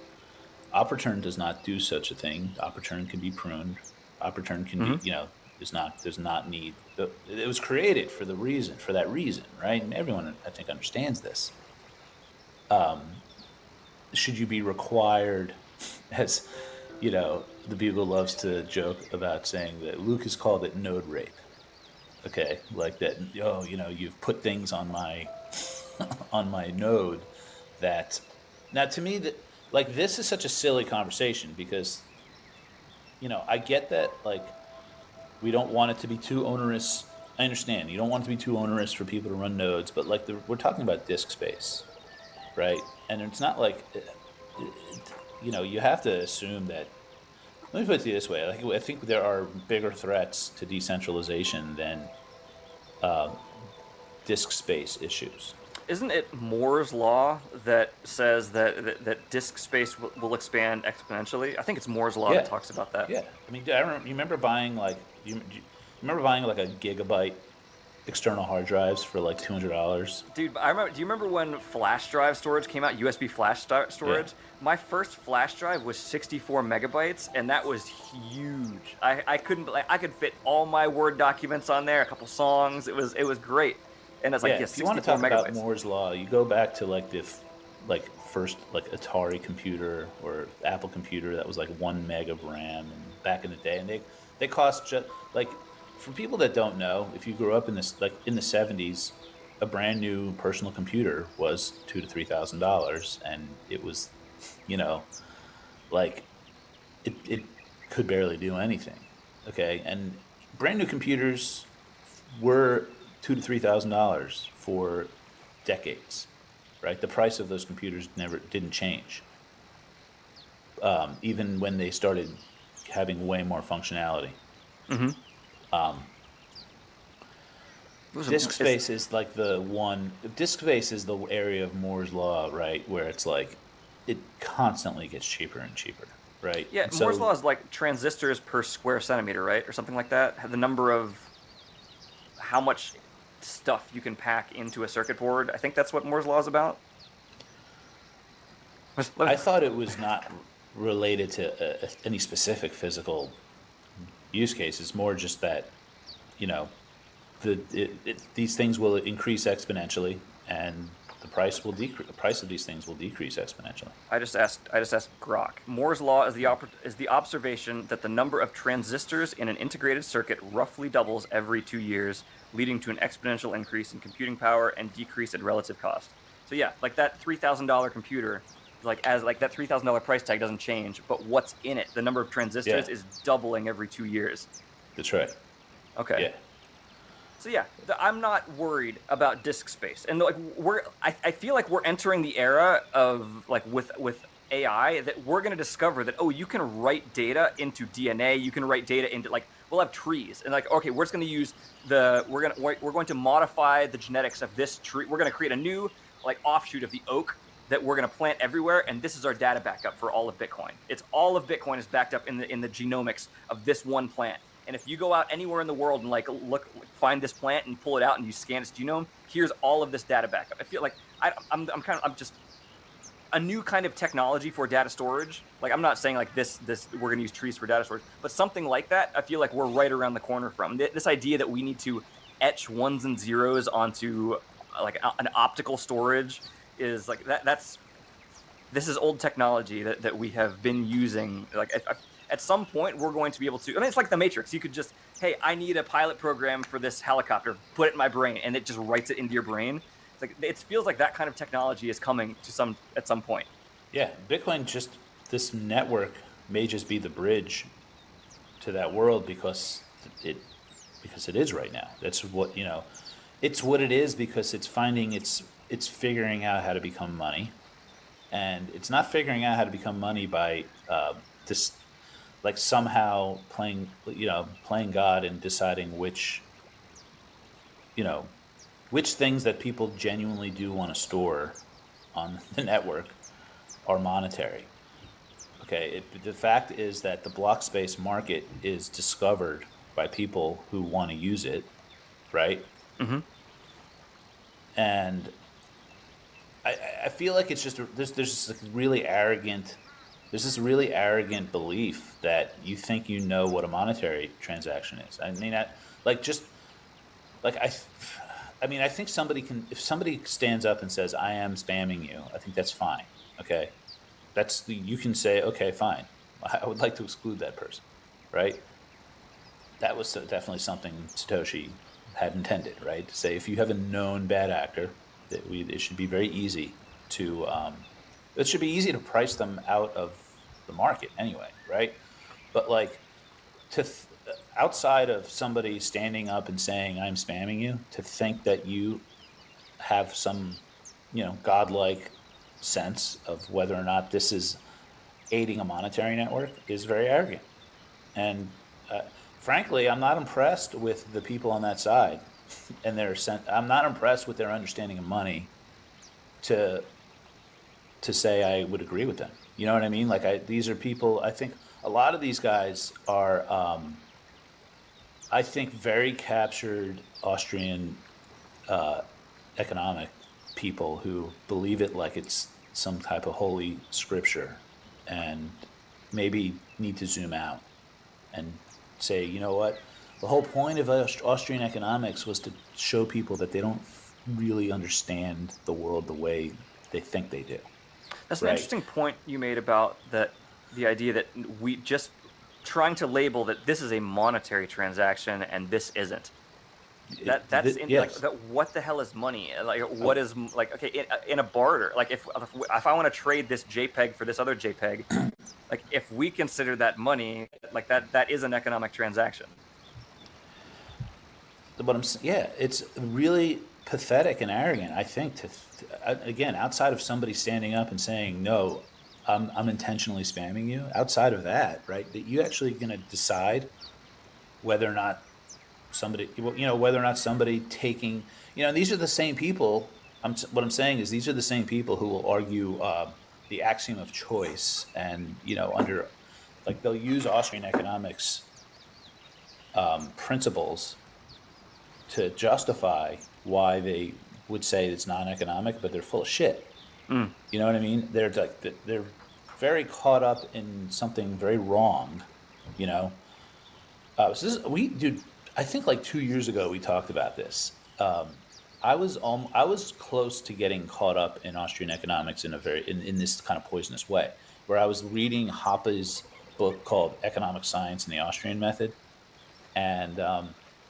S3: Opportune does not do such a thing. Opportune can be pruned. Opportune can be, does not need. It was created for that reason, right? And everyone, I think, understands this. Should you be required, as the Bugle loves to joke about saying that Luke has called it node rape. Okay, like that. You've put things on my on my node that. Now, to me, that like this is such a silly conversation because, I get that like we don't want it to be too onerous. I understand you don't want it to be too onerous for people to run nodes, but like we're talking about disk space, right? And it's not like, you have to assume that. Let me put it this way: I think there are bigger threats to decentralization than disk space issues.
S4: Isn't it Moore's law that says that disk space will expand exponentially? I think it's Moore's law that talks about that.
S3: Yeah, I mean, you remember buying like a gigabyte external hard drives for like $200?
S4: Dude, I remember. Do you remember when flash drive storage came out? USB flash storage. Yeah. My first flash drive was 64 megabytes, and that was huge. I could fit all my Word documents on there, a couple songs. It was great. And it's like,
S3: if you want to talk about Moore's law, you go back to like the first like Atari computer or Apple computer that was like 1 meg of RAM, and back in the day, and they cost just like, for people that don't know, if you grew up in this, like in the 70s, a brand new personal computer was $2,000 to $3,000, and it was, like it could barely do anything. Okay, and brand new computers were $2,000 to $3,000 for decades, right? The price of those computers didn't change, even when they started having way more functionality. Mm-hmm. Disk space is like disk space is the area of Moore's law, right? Where it's like, it constantly gets cheaper and cheaper, right?
S4: Yeah, Moore's law is like transistors per square centimeter, right? Or something like that. The number of how much stuff you can pack into a circuit board. I think that's what Moore's law is about.
S3: I thought it was not related to any specific physical use case. It's more just that, these things will increase exponentially, and the price will decrease. The price of these things will decrease exponentially.
S4: I just asked Grok. Moore's law is the observation that the number of transistors in an integrated circuit roughly doubles every 2 years, leading to an exponential increase in computing power and decrease in relative cost. So yeah, like that $3,000 computer, that $3,000 price tag doesn't change, but what's in it, the number of transistors is doubling every 2 years.
S3: That's right.
S4: Okay.
S3: Yeah.
S4: So yeah, I'm not worried about disk space, and like I feel like we're entering the era of like with AI that we're going to discover that you can write data into DNA, you can write data into like we'll have trees, and like okay, we're just going to use we're going to modify the genetics of this tree. We're going to create a new like offshoot of the oak that we're going to plant everywhere, and this is our data backup for all of Bitcoin. It's all of Bitcoin is backed up in the genomics of this one plant. And if you go out anywhere in the world and like find this plant and pull it out and you scan its genome, here's all of this data backup. I feel like I'm just a new kind of technology for data storage. Like I'm not saying like this we're going to use trees for data storage, but something like that. I feel like we're right around the corner from this idea that we need to etch ones and zeros onto like an optical storage is like this is old technology that we have been using. Like at some point, we're going to be able to. I mean, it's like the Matrix. You could just, hey, I need a pilot program for this helicopter. Put it in my brain, and it just writes it into your brain. It's like it feels like that kind of technology is coming to at some point.
S3: Yeah, Bitcoin this network may just be the bridge to that world because it is right now. That's what it's what it is because it's figuring out how to become money. And it's not figuring out how to become money by this, like somehow playing God and deciding which things that people genuinely do want to store on the network are monetary. Okay, the fact is that the block space market is discovered by people who want to use it, right?
S4: Mm-hmm.
S3: And I feel like it's just there's this really arrogant belief that you think you know what a monetary transaction is. I mean, I think if somebody stands up and says I am spamming you, I think that's fine. Okay, you can say okay, fine. I would like to exclude that person, right? That was definitely something Satoshi had intended, right? To say if you have a known bad actor, it should be very easy to price them out of the market anyway, right? But like outside of somebody standing up and saying I'm spamming you, to think that you have some godlike sense of whether or not this is aiding a monetary network is very arrogant. And frankly, I'm not impressed with the people on that side and I'm not impressed with their understanding of money to say I would agree with them. You know what I mean? Like these are people, I think a lot of these guys are, I think, very captured Austrian economic people who believe it like it's some type of holy scripture and maybe need to zoom out and say, you know what? The whole point of Austrian economics was to show people that they don't really understand the world the way they think they do.
S4: That's an interesting point you made about the idea that we just trying to label that this is a monetary transaction and this isn't.
S3: Yes.
S4: Like what the hell is money? Like what is like okay in a barter? Like if I want to trade this JPEG for this other JPEG, like if we consider that money, like that is an economic transaction.
S3: But it's really pathetic and arrogant, I think, again, outside of somebody standing up and saying, no, I'm intentionally spamming you, outside of that, right, that you actually going to decide whether or not somebody taking, these are the same people, what I'm saying is these are the same people who will argue the axiom of choice and, under, like, they'll use Austrian economics principles to justify why they would say it's non-economic, but they're full of shit. You know what I mean? They're very caught up in something very wrong. I think like 2 years ago we talked about this. I was close to getting caught up in Austrian economics in this kind of poisonous way, where I was reading Hoppe's book called Economic Science and the Austrian Method, and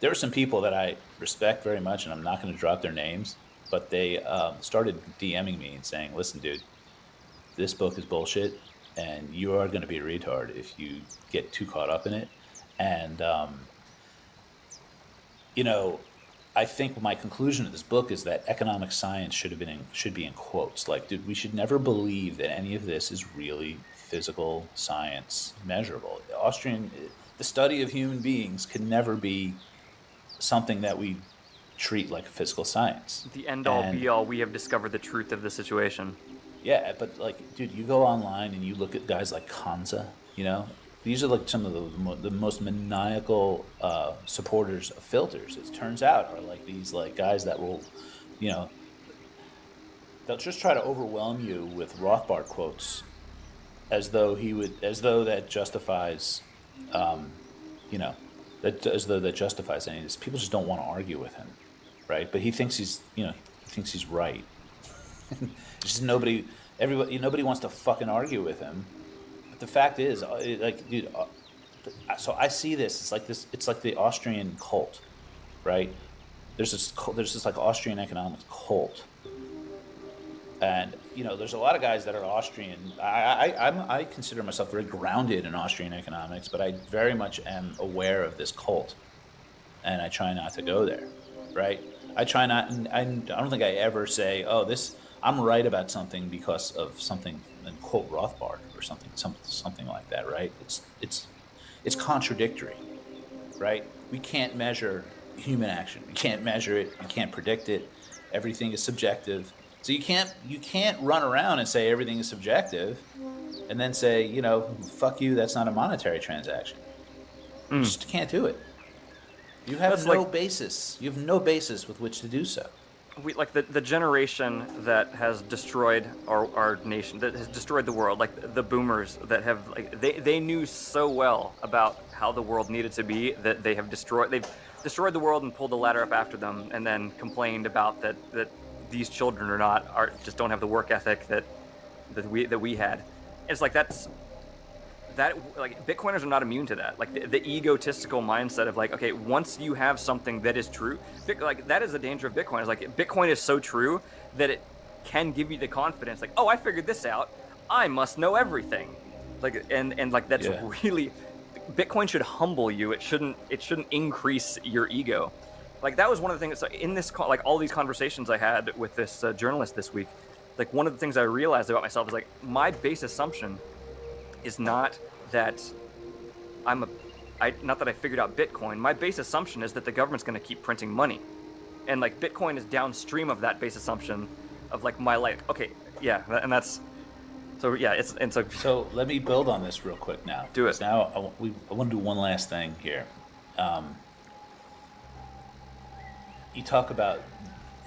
S3: there were some people that I respect very much, and I'm not going to drop their names, but they started DMing me and saying, listen, dude, this book is bullshit, and you are going to be a retard if you get too caught up in it. And, I think my conclusion of this book is that economic science should be in quotes. Like, dude, we should never believe that any of this is really physical science measurable. The study of human beings can never be something that we treat like a physical science.
S4: The end all
S3: And
S4: be all. We have discovered the truth of the situation.
S3: yeah, but like, dude, you go online and you look at guys like Kanza. These are like some of the most maniacal supporters of filters. It turns out are like these like guys that will, you know, they'll just try to overwhelm you with Rothbard quotes, as though that justifies, you know, as though that justifies any of this. People just don't want to argue with him, right? But he thinks he's right. It's just nobody wants to fucking argue with him. But the fact is, like, dude, so I see this. It's like the Austrian cult, right? There's this like Austrian economics cult, and there's a lot of guys that are Austrian. I consider myself very grounded in Austrian economics, but I very much am aware of this cult, and I try not to go there, right? I try not, and I don't think I ever say, "Oh, I'm right about something because of something," and quote Rothbard or something like that, right? It's contradictory, right? We can't measure human action. We can't measure it. We can't predict it. Everything is subjective. So you can't run around and say everything is subjective, and then say, fuck you. That's not a monetary transaction. You just can't do it. You have basis. You have no basis with which to do so.
S4: We like the generation that has destroyed our nation, that has destroyed the world, like the boomers that have they knew so well about how the world needed to be that they've destroyed the world and pulled the ladder up after them, and then complained about that these children just don't have the work ethic that we had. It's like Bitcoiners are not immune to that. Like the egotistical mindset of like, okay, once you have something that is true, that is the danger of Bitcoin. Is like Bitcoin is so true that it can give you the confidence, like, oh, I figured this out. I must know everything. Like and like that's really, Bitcoin should humble you. It shouldn't increase your ego. Like that was one of the things in this like all these conversations I had with this journalist this week. Like one of the things I realized about myself is like my base assumption is not that not that I figured out Bitcoin. My base assumption is that the government's going to keep printing money, and like Bitcoin is downstream of that base assumption of like my life. Okay, yeah, and that's so yeah. So
S3: let me build on this real quick now.
S4: Do it
S3: now. I want to do one last thing here. You talk about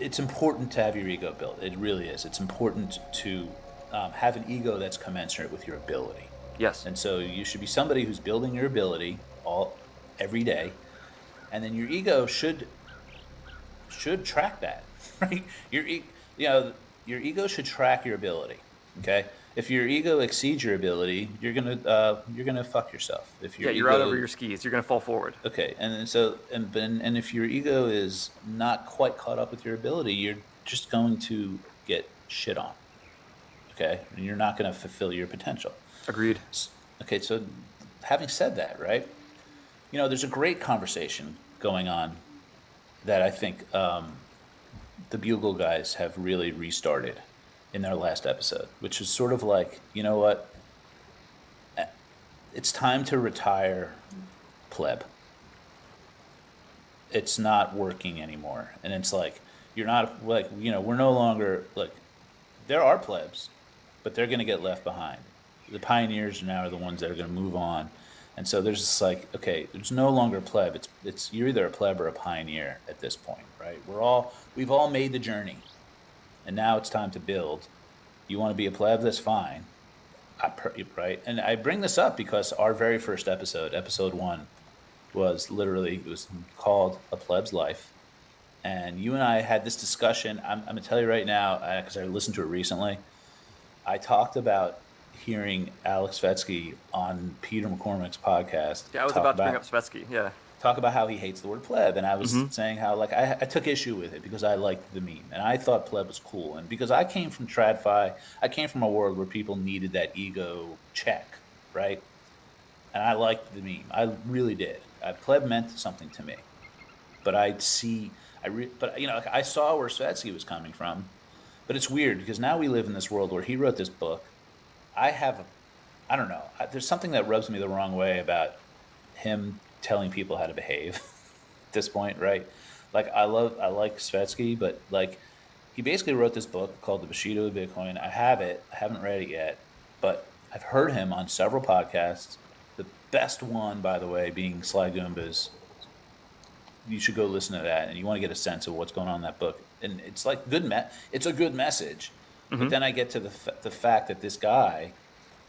S3: it's important to have your ego built. It really is. It's important to have an ego that's commensurate with your ability.
S4: Yes.
S3: And so you should be somebody who's building your ability every day, and then your ego should track that, right? Your ego should track your ability. Okay. If your ego exceeds your ability, you're gonna fuck yourself.
S4: You're out over your skis. You're gonna fall forward.
S3: Okay, and so if your ego is not quite caught up with your ability, you're just going to get shit on. Okay, and you're not going to fulfill your potential.
S4: Agreed.
S3: Okay, so having said that, right? There's a great conversation going on that I think the Bugle guys have really restarted in their last episode, which is sort of like, you know what? It's time to retire pleb. It's not working anymore. And it's like, you're not like, we're no longer like, there are plebs, but they're going to get left behind. The pioneers now are the ones that are going to move on. And so there's this like, okay, there's no longer pleb. It's you're either a pleb or a pioneer at this point, right? We've all made the journey, and now it's time to build. You want to be a pleb? That's fine. Right? And I bring this up because our very first episode 1, was called A Pleb's Life. And you and I had this discussion. I'm going to tell you right now, because I listened to it recently. I talked about hearing Alex Svetsky on Peter McCormick's podcast.
S4: Yeah, I was about to bring up Svetsky, yeah.
S3: Talk about how he hates the word pleb. And I was saying how like I took issue with it because I liked the meme. And I thought pleb was cool. And because I came from TradFi, I came from a world where people needed that ego check, right? And I liked the meme. I really did. Pleb meant something to me. But I But like, I saw where Svetsky was coming from, but it's weird because now we live in this world where he wrote this book. I don't know. There's something that rubs me the wrong way about him telling people how to behave at this point, right? Like I like Svetsky, but like he basically wrote this book called The Bushido of Bitcoin. I have it. I haven't read it yet, but I've heard him on several podcasts. The best one, by the way, being Sly Goomba's. You should go listen to that, and you want to get a sense of what's going on in that book. And it's like it's a good message. But then I get to the fact that this guy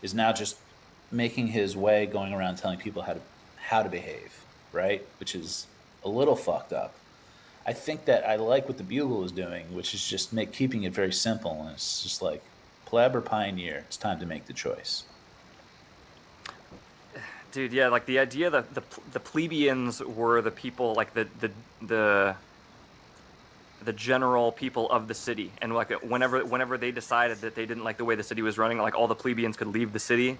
S3: is now just making his way going around telling people how to behave, right? Which is a little fucked up. I think that I like what the Bugle is doing, which is just keeping it very simple, and it's just like pleb or pioneer. It's time to make the choice.
S4: Dude, yeah, like the idea that the plebeians were the people, like the general people of the city, and like whenever they decided that they didn't like the way the city was running, like all the plebeians could leave the city,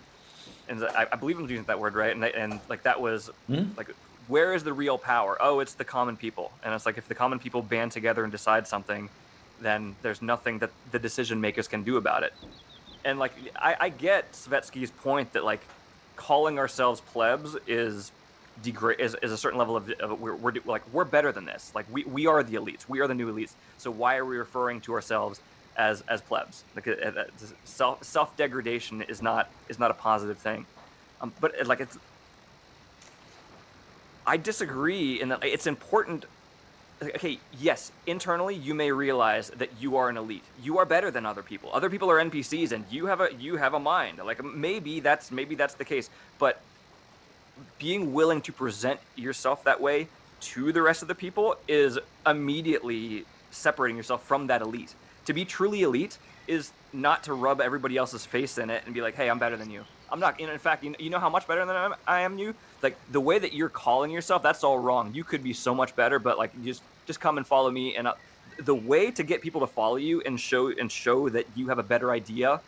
S4: and I believe I'm using that word right, and like that was like, where is the real power? Oh, it's the common people, and it's like if the common people band together and decide something, then there's nothing that the decision makers can do about it. And like I get Svetsky's point that like calling ourselves plebs is a certain level of we're better than this. Like we are the elites. We are the new elites. So why are we referring to ourselves as plebs? Like self degradation is not a positive thing. But like I disagree in that it's important. Okay, yes, internally you may realize that you are an elite. You are better than other people. Other people are NPCs, and you have a mind. Like maybe that's the case, but being willing to present yourself that way to the rest of the people is immediately separating yourself from that elite. To be truly elite is not to rub everybody else's face in it and be like, "Hey, I'm better than you." I'm not. In fact, you know how much better than I am you. Like the way that you're calling yourself, that's all wrong. You could be so much better, but like just come and follow me. And the way to get people to follow you and show that you have a better idea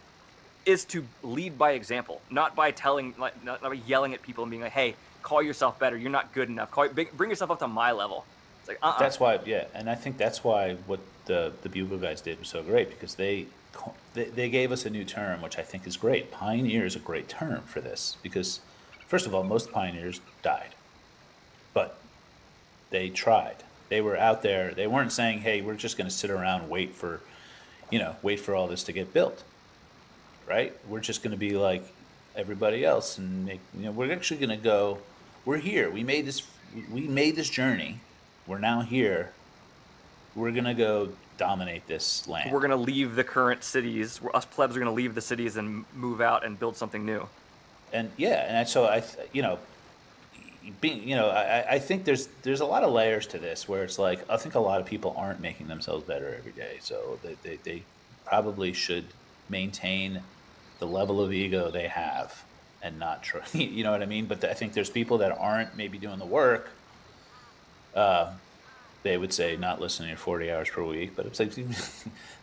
S4: is to lead by example, not by telling, like not by yelling at people and being like, "Hey, call yourself better. You're not good enough. Bring yourself up to my level." It's like
S3: That's why, yeah, and I think that's why what the Bugle guys did was so great, because they gave us a new term, which I think is great. Pioneer is a great term for this because, first of all, most pioneers died, but they tried. They were out there. They weren't saying, "Hey, we're just going to sit around and wait for all this to get built." Right? We're just going to be like everybody else and we're actually going to go. We're here. We made this journey. We're now here. We're going to go dominate this land.
S4: We're going to leave the current cities. Us plebs are going to leave the cities and move out and build something new.
S3: And yeah, and so I think there's a lot of layers to this where it's like I think a lot of people aren't making themselves better every day, so they probably should maintain the level of ego they have and not try. You know what I mean? But I think there's people that aren't maybe doing the work. They would say not listening 40 hours per week, but it's like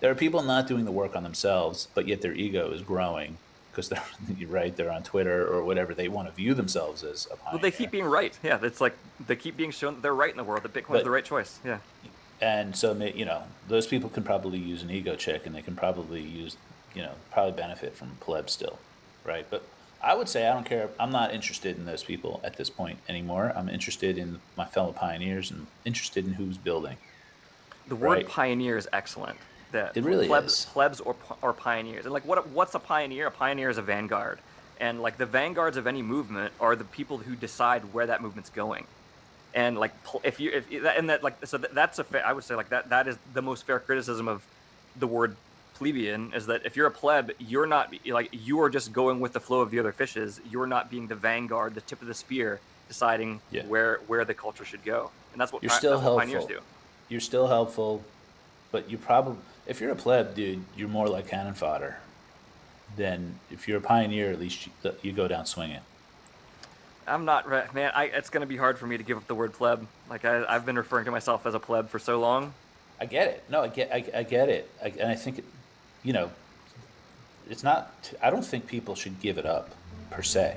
S3: there are people not doing the work on themselves, but yet their ego is growing because they're on Twitter or whatever. They want to view themselves as a pioneer.
S4: Well, they keep being right. Yeah, it's like they keep being shown that they're right in the world, that Bitcoin's the right choice. Yeah.
S3: And so, those people can probably use an ego check, and they can probably use, probably benefit from pleb still, right? But I would say I don't care. I'm not interested in those people at this point anymore. I'm interested in my fellow pioneers and interested in who's building.
S4: The word pioneer is excellent. That
S3: it really is.
S4: Plebs or pioneers. And like what's a pioneer? A pioneer is a vanguard. And like the vanguards of any movement are the people who decide where that movement's going. And like that's a fair, I would say like that is the most fair criticism of the word plebeian, is that if you're a pleb, you're not like, you are just going with the flow of the other fishes. You're not being the vanguard, the tip of the spear, deciding where the culture should go. And that's what pioneers do.
S3: You're still helpful, but you probably, if you're a pleb, dude, you're more like cannon fodder than if you're a pioneer. At least you go down swinging.
S4: I'm not, man. It's going to be hard for me to give up the word pleb. Like I've been referring to myself as a pleb for so long.
S3: I get it. No, I get it. And I think, it's not. I don't think people should give it up, per se.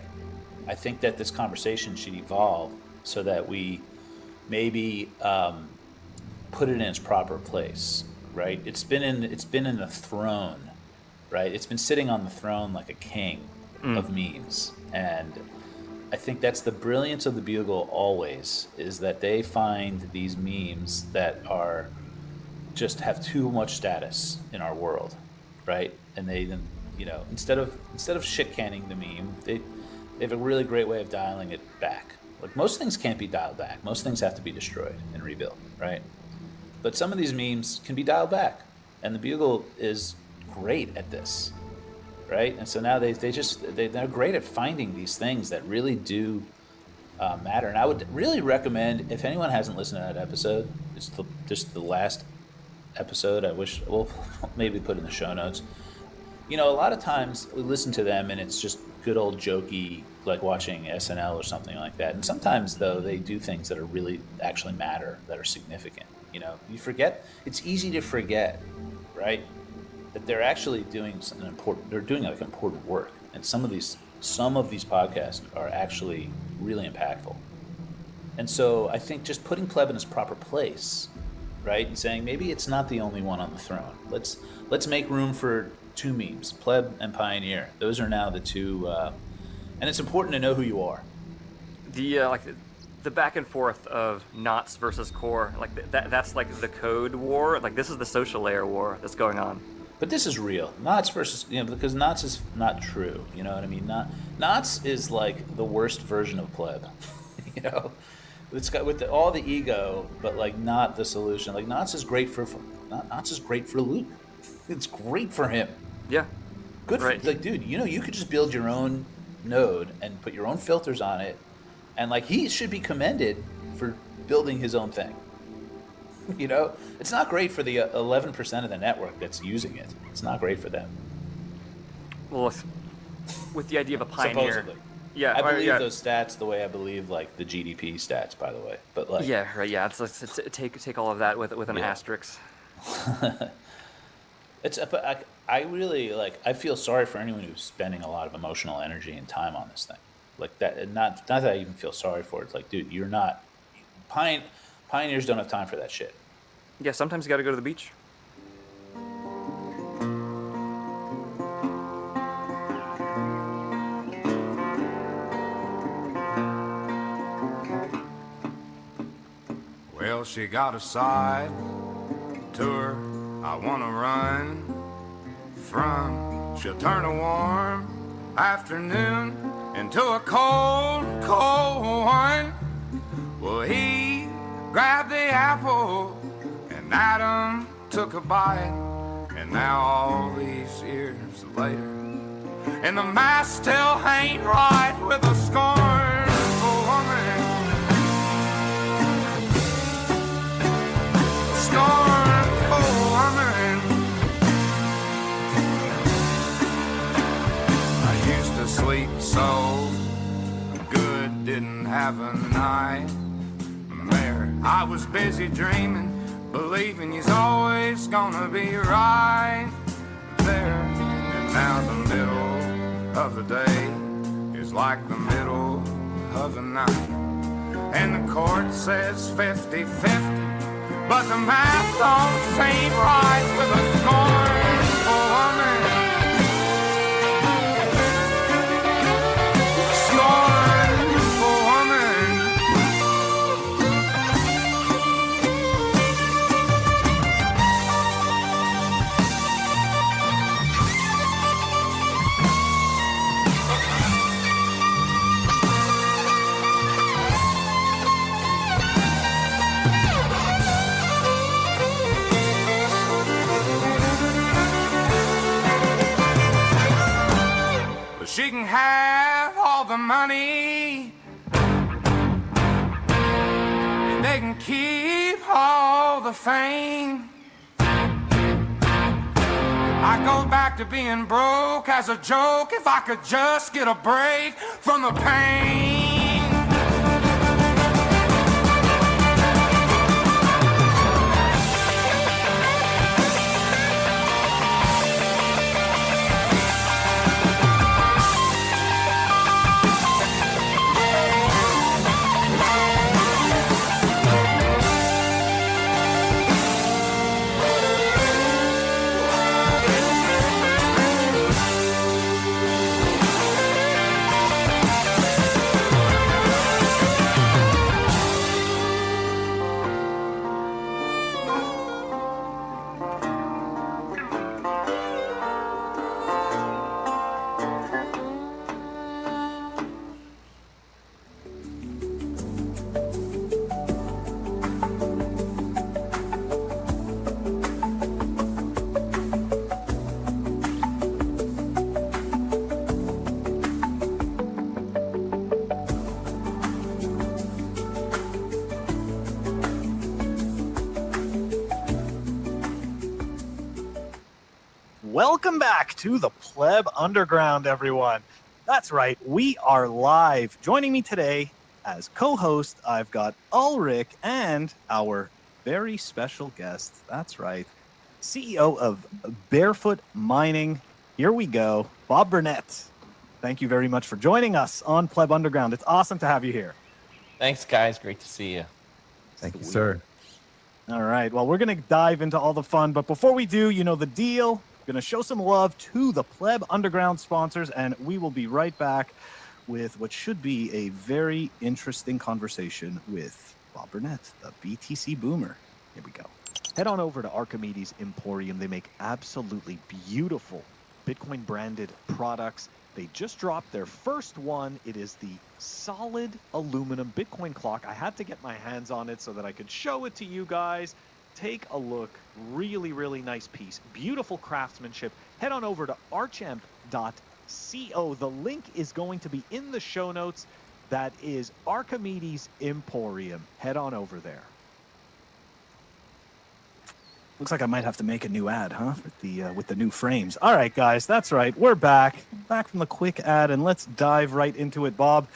S3: I think that this conversation should evolve so that we maybe put it in its proper place, right? It's been in the throne, right? It's been sitting on the throne like a king of memes. And I think that's the brilliance of the Bugle always, is that they find these memes that are just have too much status in our world, right? And they then, instead of shit canning the meme, they have a really great way of dialing it back. Like, most things can't be dialed back. Most things have to be destroyed and rebuilt, right? But some of these memes can be dialed back, and the Bugle is great at this, right? And so now they're great at finding these things that really do matter. And I would really recommend, if anyone hasn't listened to that episode, it's just the last episode. I wish we'll maybe put in the show notes. A lot of times we listen to them and it's just good old jokey, like watching SNL or something like that. And sometimes, though, they do things that are really actually matter, that are significant. You forget. It's easy to forget, right? That they're actually doing something important. They're doing like important work. And some of these podcasts are actually really impactful. And so I think just putting Pleb in its proper place, right, and saying maybe it's not the only one on the throne. Let's make room for two memes, Pleb and Pioneer. Those are now the two, and it's important to know who you are.
S4: The back and forth of Knots versus Core, that's like the code war. Like, this is the social layer war that's going on.
S3: But this is real. Knots versus, because Knots is not true. You know what I mean? Knots is like the worst version of Pleb. It's got all the ego, but like not the solution. Like, Knots is great for Luke. It's great for him.
S4: Yeah.
S3: Good.
S4: Right.
S3: Dude, you could just build your own node and put your own filters on it, and like, he should be commended for building his own thing. It's not great for the 11% of the network that's using it. It's not great for them.
S4: Well, with the idea of a pioneer.
S3: Supposedly.
S4: Yeah,
S3: I believe those stats the way I believe like the GDP stats, by the way. But like,
S4: yeah, right, yeah. It's take all of that with an asterisk.
S3: I really I feel sorry for anyone who's spending a lot of emotional energy and time on this thing. Like that, not that I even feel sorry for it. It's like, dude, you're not. Pioneers don't have time for that shit.
S4: Yeah, sometimes you got to go to the beach.
S5: Well, she got a side to her I wanna run from. She'll turn a warm afternoon into a cold, cold one. Well, he grabbed the apple and Adam took a bite. And now all these years later, and the mask still ain't right with a scornful woman. Scornful woman. I used to sleep so good, didn't have a nightmare. I was busy dreaming, believing he's always gonna be right there. And now the middle of the day is like the middle of the night. And the court says 50-50, but the math don't seem right with a scornful woman. Scornful woman. She can have all the money, and they can keep all the fame. I go back to being broke as a joke if I could just get a break from the pain.
S6: Welcome back to the Pleb Underground, everyone. That's right, we are live. Joining me today as co-host, I've got Ulrich and our very special guest. That's right, CEO of Barefoot Mining. Here we go, Bob Burnett. Thank you very much for joining us on Pleb Underground. It's awesome to have you here.
S7: Thanks, guys. Great to see you.
S8: Thank you, sir.
S6: All right. Well, we're going to dive into all the fun. But before we do, you know the deal. Going to show some love to the Pleb Underground sponsors. And we will be right back with what should be a very interesting conversation with Bob Burnett, the BTC Boomer. Here we go.
S9: Head on over to Archimedes Emporium. They make absolutely beautiful Bitcoin branded products. They just dropped their first one. It is the solid aluminum Bitcoin clock. I had to get my hands on it so that I could show it to you guys. Take a look. Really, really nice piece. Beautiful craftsmanship. Head on over to archamp.co. The link is going to be in the show notes. That is Archimedes Emporium. Head on over there.
S6: Looks like I might have to make a new ad, huh? With the new frames. All right, guys, that's right. We're back from the quick ad, and let's dive right into it, Bob.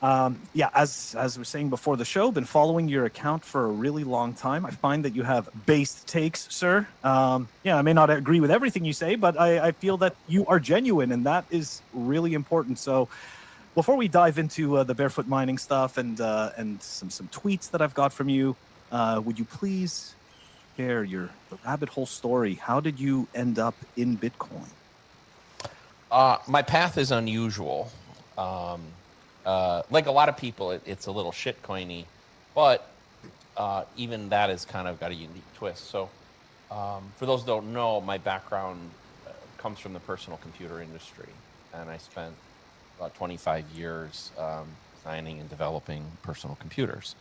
S6: Yeah, as we were saying before the show, been following your account for a really long time. I find that you have based takes, sir. Yeah, I may not agree with everything you say, but I feel that you are genuine, and that is really important. So, before we dive into the barefoot mining stuff and some tweets that I've got from you, would you please share the rabbit hole story? How did you end up in Bitcoin?
S7: My path is unusual. Like a lot of people, it's a little shitcoiny, but even that has kind of got a unique twist. So for those who don't know, my background comes from the personal computer industry, and I spent about 25 years designing and developing personal computers.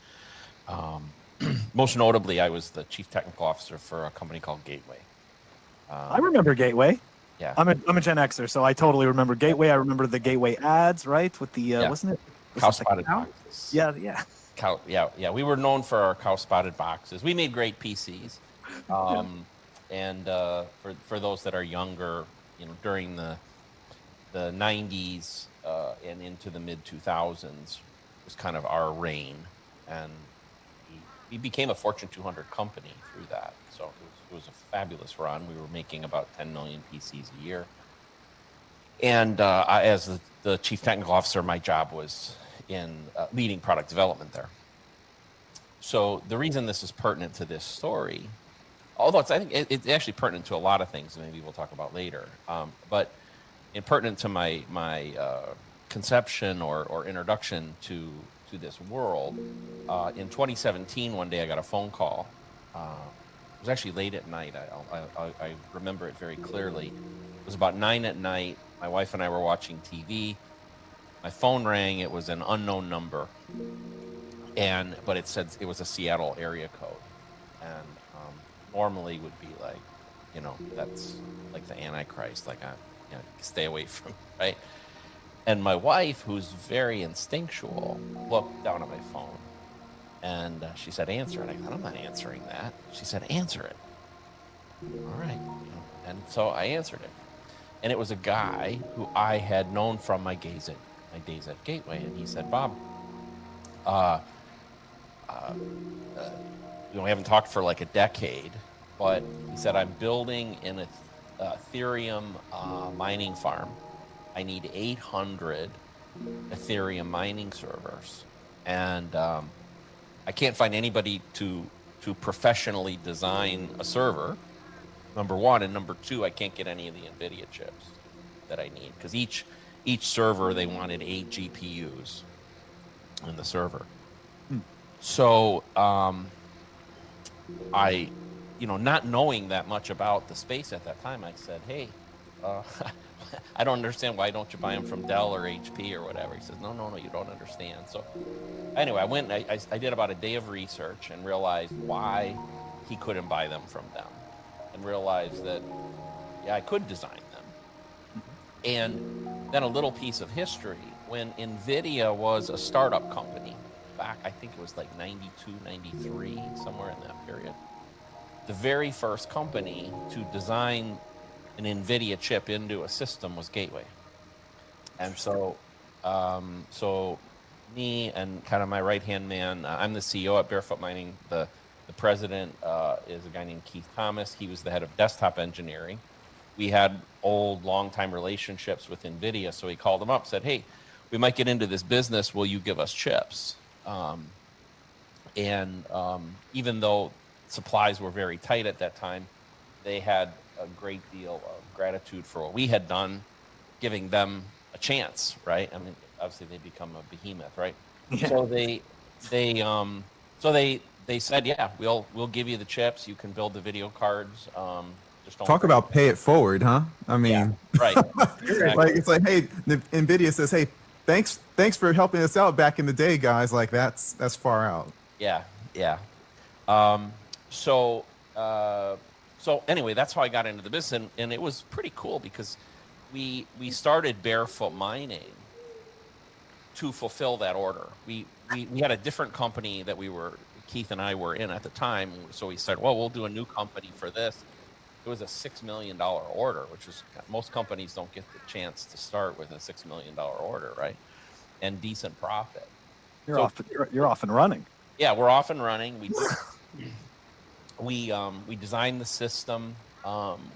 S7: Most notably, I was the chief technical officer for a company called Gateway.
S6: I remember Gateway.
S7: Yeah,
S6: I'm a Gen Xer, so I totally remember Gateway. I remember the Gateway ads, right? With the wasn't it
S7: cow
S6: it the
S7: spotted
S6: cow?
S7: boxes.
S6: Yeah.
S7: Yeah. We were known for our cow spotted boxes. We made great PCs. And for those that are younger, you know, during the 90s and into the mid 2000s was kind of our reign, and we became a Fortune 200 company through that. So it was a fabulous run. We were making about 10 million PCs a year. And as the chief technical officer, my job was in leading product development there. So the reason this is pertinent to this story, although I think it's actually pertinent to a lot of things, maybe we'll talk about later, but pertinent to my conception or introduction to this world. In 2017, one day I got a phone call. It was actually late at night. I remember it very clearly. It was about 9 at night. My wife and I were watching TV. My phone rang. It was an unknown number, but it said it was a Seattle area code, and normally would be like, you know, that's like the Antichrist, like stay away from, right? And my wife, who's very instinctual, looked down at my phone, and she said, "Answer it." I thought, "I'm not answering that." She said, "Answer it." All right. And so I answered it. And it was a guy who I had known from my days at Gateway. And he said, "Bob, we haven't talked for like a decade, but," he said, "I'm building an Ethereum mining farm. I need 800 Ethereum mining servers, and I can't find anybody to professionally design a server, number one, and number two, I can't get any of the NVIDIA chips that I need, because each server, they wanted 8 GPUs in the server." So I, not knowing that much about the space at that time, I said, "Hey, I don't understand. Why don't you buy them from Dell or HP or whatever?" He says, no, you don't understand. So anyway, I went and I did about a day of research and realized why he couldn't buy them from them, and realized that, yeah, I could design them. And then a little piece of history, when NVIDIA was a startup company back, I think it was like 92, 93, somewhere in that period, the very first company to design an NVIDIA chip into a system was Gateway. And so, so me and kind of my right-hand man, I'm the CEO at Barefoot Mining. The president is a guy named Keith Thomas. He was the head of desktop engineering. We had old, long-time relationships with NVIDIA, so he called him up, said, hey, we might get into this business. Will you give us chips? Even though supplies were very tight at that time, they had a great deal of gratitude for what we had done, giving them a chance, right? I mean, obviously they become a behemoth, right?
S6: Yeah.
S7: So they said, yeah, we'll give you the chips. You can build the video cards. Just don't
S8: Talk about pay it forward, huh? I mean,
S7: yeah, right. Exactly.
S8: like it's like, hey, NVIDIA says, hey, thanks for helping us out back in the day, guys. Like that's far out.
S7: Yeah, yeah. So anyway, that's how I got into the business, and it was pretty cool because we started Barefoot Mining to fulfill that order. We had a different company that Keith and I were in at the time, so we said, well, we'll do a new company for this. It was a $6 million order, which is, most companies don't get the chance to start with a $6 million order, right? And decent profit.
S6: You're off and running.
S7: Yeah, we're off and running. We designed the system.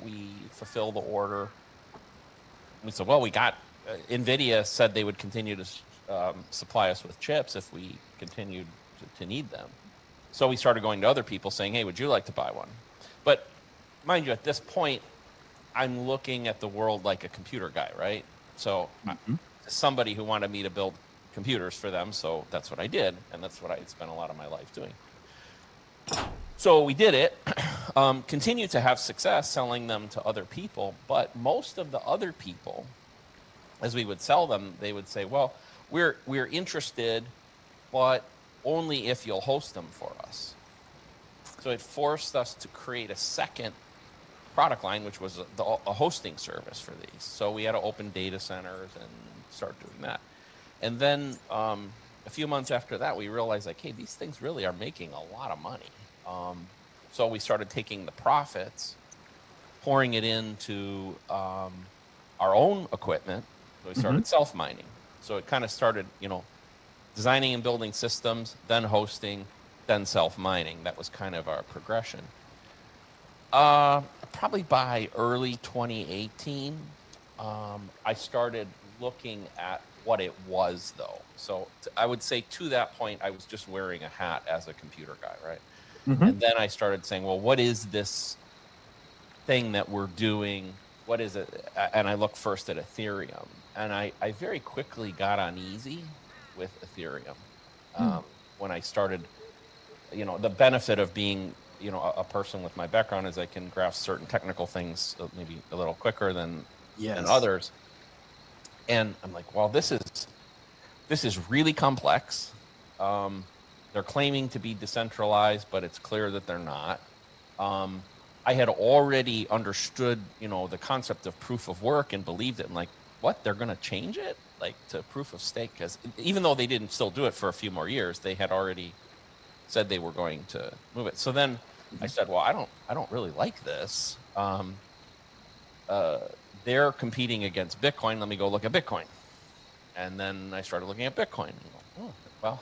S7: We fulfill the order. We said, well, we got NVIDIA said they would continue to supply us with chips if we continued to need them. So we started going to other people saying, hey, would you like to buy one? But mind you, at this point, I'm looking at the world like a computer guy, right? So somebody who wanted me to build computers for them, so that's what I did, and that's what I spent a lot of my life doing. So we did it, continued to have success selling them to other people, but most of the other people, as we would sell them, they would say, well, we're interested, but only if you'll host them for us. So it forced us to create a second product line, which was a hosting service for these. So we had to open data centers and start doing that. And then a few months after that, we realized, like, hey, these things really are making a lot of money. So we started taking the profits, pouring it into our own equipment. So we started self-mining. So it kind of started, designing and building systems, then hosting, then self-mining. That was kind of our progression. Probably by early 2018, I started looking at what it was, though. So I would say to that point, I was just wearing a hat as a computer guy, right? And then I started saying, well, what is this thing that we're doing? What is it? And I looked first at Ethereum, and I very quickly got uneasy with Ethereum when I started, the benefit of being, a person with my background is I can grasp certain technical things maybe a little quicker than others. And I'm like, well, this is really complex. They're claiming to be decentralized, but it's clear that they're not. I had already understood, the concept of proof of work and believed it. And like, what? They're going to change it to proof of stake? Because even though they didn't still do it for a few more years, they had already said they were going to move it. So then I said, well, I don't really like this. They're competing against Bitcoin. Let me go look at Bitcoin. And then I started looking at Bitcoin. And go, oh,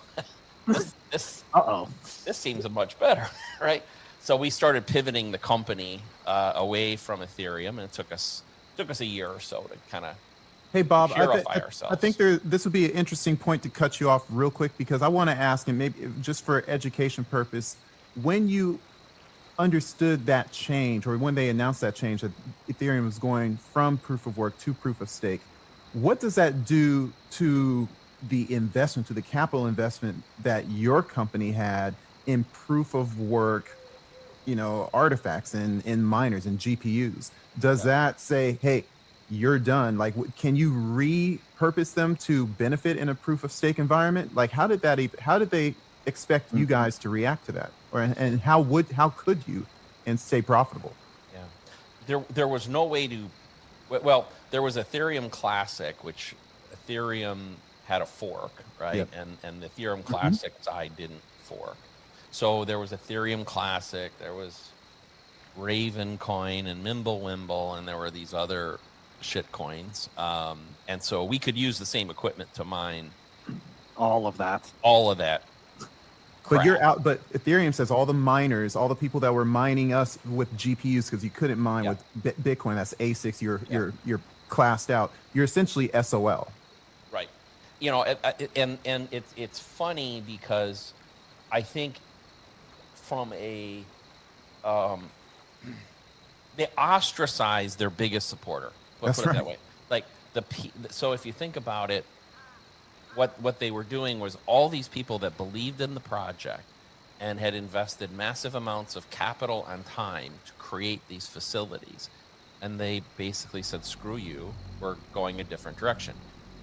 S7: well, this seems much better, right? So we started pivoting the company away from Ethereum, and it took us a year or so to kind of purify ourselves.
S8: I think this would be an interesting point to cut you off real quick, because I want to ask, and maybe just for education purpose, when you understood that change, or when they announced that change, that Ethereum was going from proof of work to proof of stake, what does that do to the investment, to the capital investment that your company had in proof of work, artifacts and in miners and GPUs? Does that say, hey, you're done? Like, can you repurpose them to benefit in a proof of stake environment? Like, how did they expect you guys to react to that? And how could you and stay profitable?
S7: Yeah, there was no way to. Well, there was Ethereum Classic, which Ethereum had a fork, right? Yep. And the Ethereum Classic side didn't fork. So there was Ethereum Classic. There was Raven Coin and Mimblewimble, and there were these other shit coins. And so we could use the same equipment to mine
S6: All of that.
S7: all of that.
S8: But you're
S7: crap.
S8: out. But Ethereum says all the miners, all the people that were mining us with GPUs because you couldn't mine
S7: Yeah.
S8: with Bitcoin. That's ASICs. You're classed out. You're essentially SOL.
S7: Right. You know, and it's funny because I think from a they ostracize their biggest supporter. Let's
S8: That's
S7: put it that
S8: right.
S7: way. Like so if you think about it, what they were doing was all these people that believed in the project and had invested massive amounts of capital and time to create these facilities, and they basically said, screw you, we're going a different direction.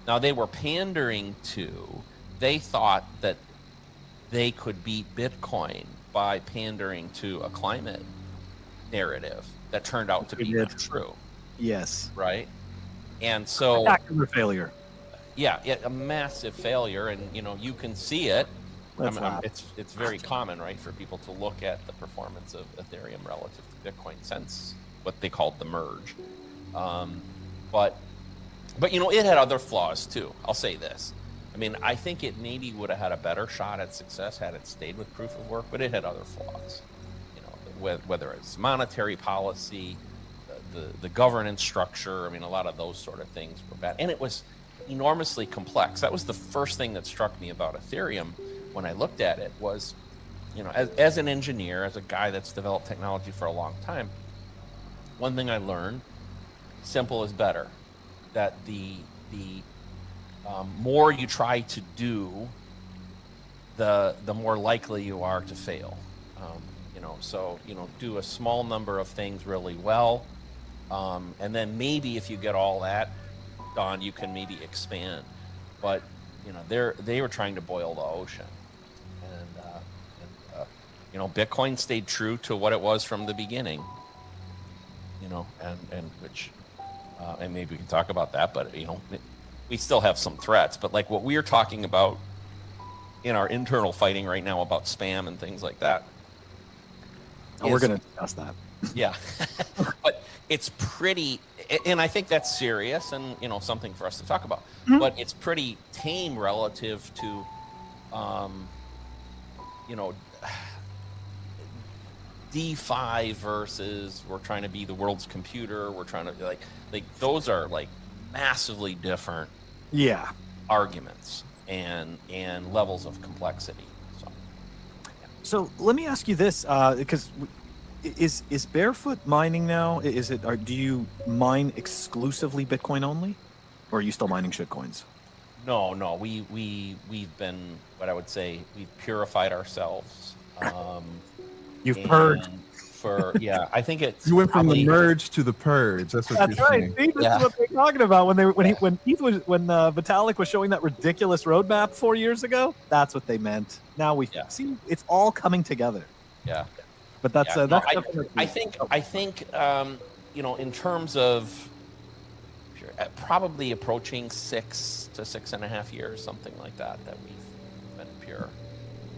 S7: Now they were pandering to, they thought that they could beat Bitcoin by pandering to a climate narrative that turned out to
S6: They
S7: be
S6: did.
S7: not true,
S6: Yes.
S7: right? And so
S6: Spectacular failure.
S7: yeah, a massive failure, and you know you can see it.
S6: Let's laugh.
S7: It's very common, right, for people to look at the performance of Ethereum relative to Bitcoin since what they called the merge. But you know it had other flaws too. I'll say this. I mean, I think it maybe would have had a better shot at success had it stayed with proof of work, but it had other flaws. You know, whether it's monetary policy, the governance structure. I mean, a lot of those sort of things were bad, and it was enormously complex. That was the first thing that struck me about Ethereum when I looked at it was, you know, as an engineer, as a guy that's developed technology for a long time, one thing I learned, simple is better. That the more you try to do, the more likely you are to fail. You know, so you know, do a small number of things really well, and then maybe if you get all that done, you can maybe expand. But you know, they were trying to boil the ocean, and you know, Bitcoin stayed true to what it was from the beginning. You know, and which and maybe we can talk about that, but you know, we still have some threats. But like what we're talking about in our internal fighting right now about spam and things like that.
S6: We're going to discuss that.
S7: Yeah, but it's pretty, and I think that's serious, and you know, something for us to talk about. But it's pretty tame relative to, you know, DeFi versus we're trying to be the world's computer. We're trying to like those are like massively different
S6: Yeah.
S7: arguments and levels of complexity.
S6: So let me ask you this, because is Barefoot mining now? Is it? Or do you mine exclusively Bitcoin only, or are you still mining shitcoins?
S7: No, we've been what I would say we've purified ourselves.
S6: You've purged.
S7: I think it's
S8: You went from
S7: probably,
S8: the merge to the purge. That's what
S6: That's
S8: you're
S6: right.
S8: saying.
S6: See, this is what they're talking about when Vitalik was showing that ridiculous roadmap 4 years ago. That's what they meant. Now we see it's all coming together.
S7: Yeah.
S6: But that's
S7: Yeah,
S6: that's
S7: no,
S6: definitely.
S7: I think you know, in terms of probably approaching 6 to 6.5 years, something like that we've been pure.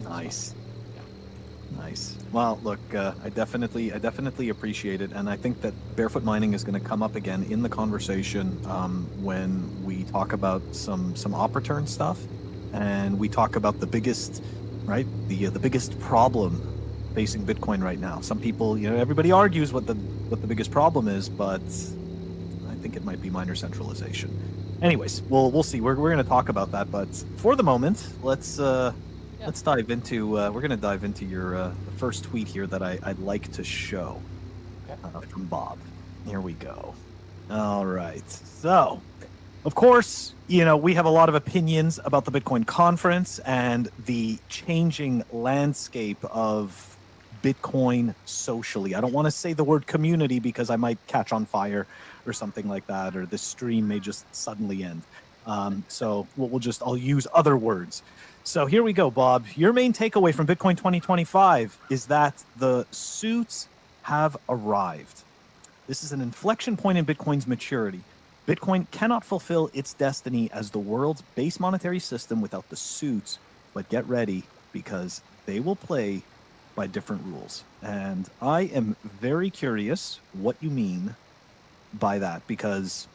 S6: Nice. Nice. Well, look, I definitely appreciate it, and I think that barefoot mining is going to come up again in the conversation when we talk about some op return stuff, and we talk about the biggest, right, the biggest problem facing Bitcoin right now. Some people, you know, everybody argues what the biggest problem is, but I think it might be miner centralization. Anyways, we'll see. We're going to talk about that, but for the moment, let's dive into. We're going to dive into your the first tweet here that I'd like to show from Bob. Here we go. All right. So, of course, you know, we have a lot of opinions about the Bitcoin conference and the changing landscape of Bitcoin socially. I don't want to say the word community because I might catch on fire or something like that, or this stream may just suddenly end. So I'll use other words. So here we go, Bob. Your main takeaway from Bitcoin 2025 is that the suits have arrived. This is an inflection point in Bitcoin's maturity. Bitcoin cannot fulfill its destiny as the world's base monetary system without the suits, but get ready because they will play by different rules. And I am very curious what you mean by that, because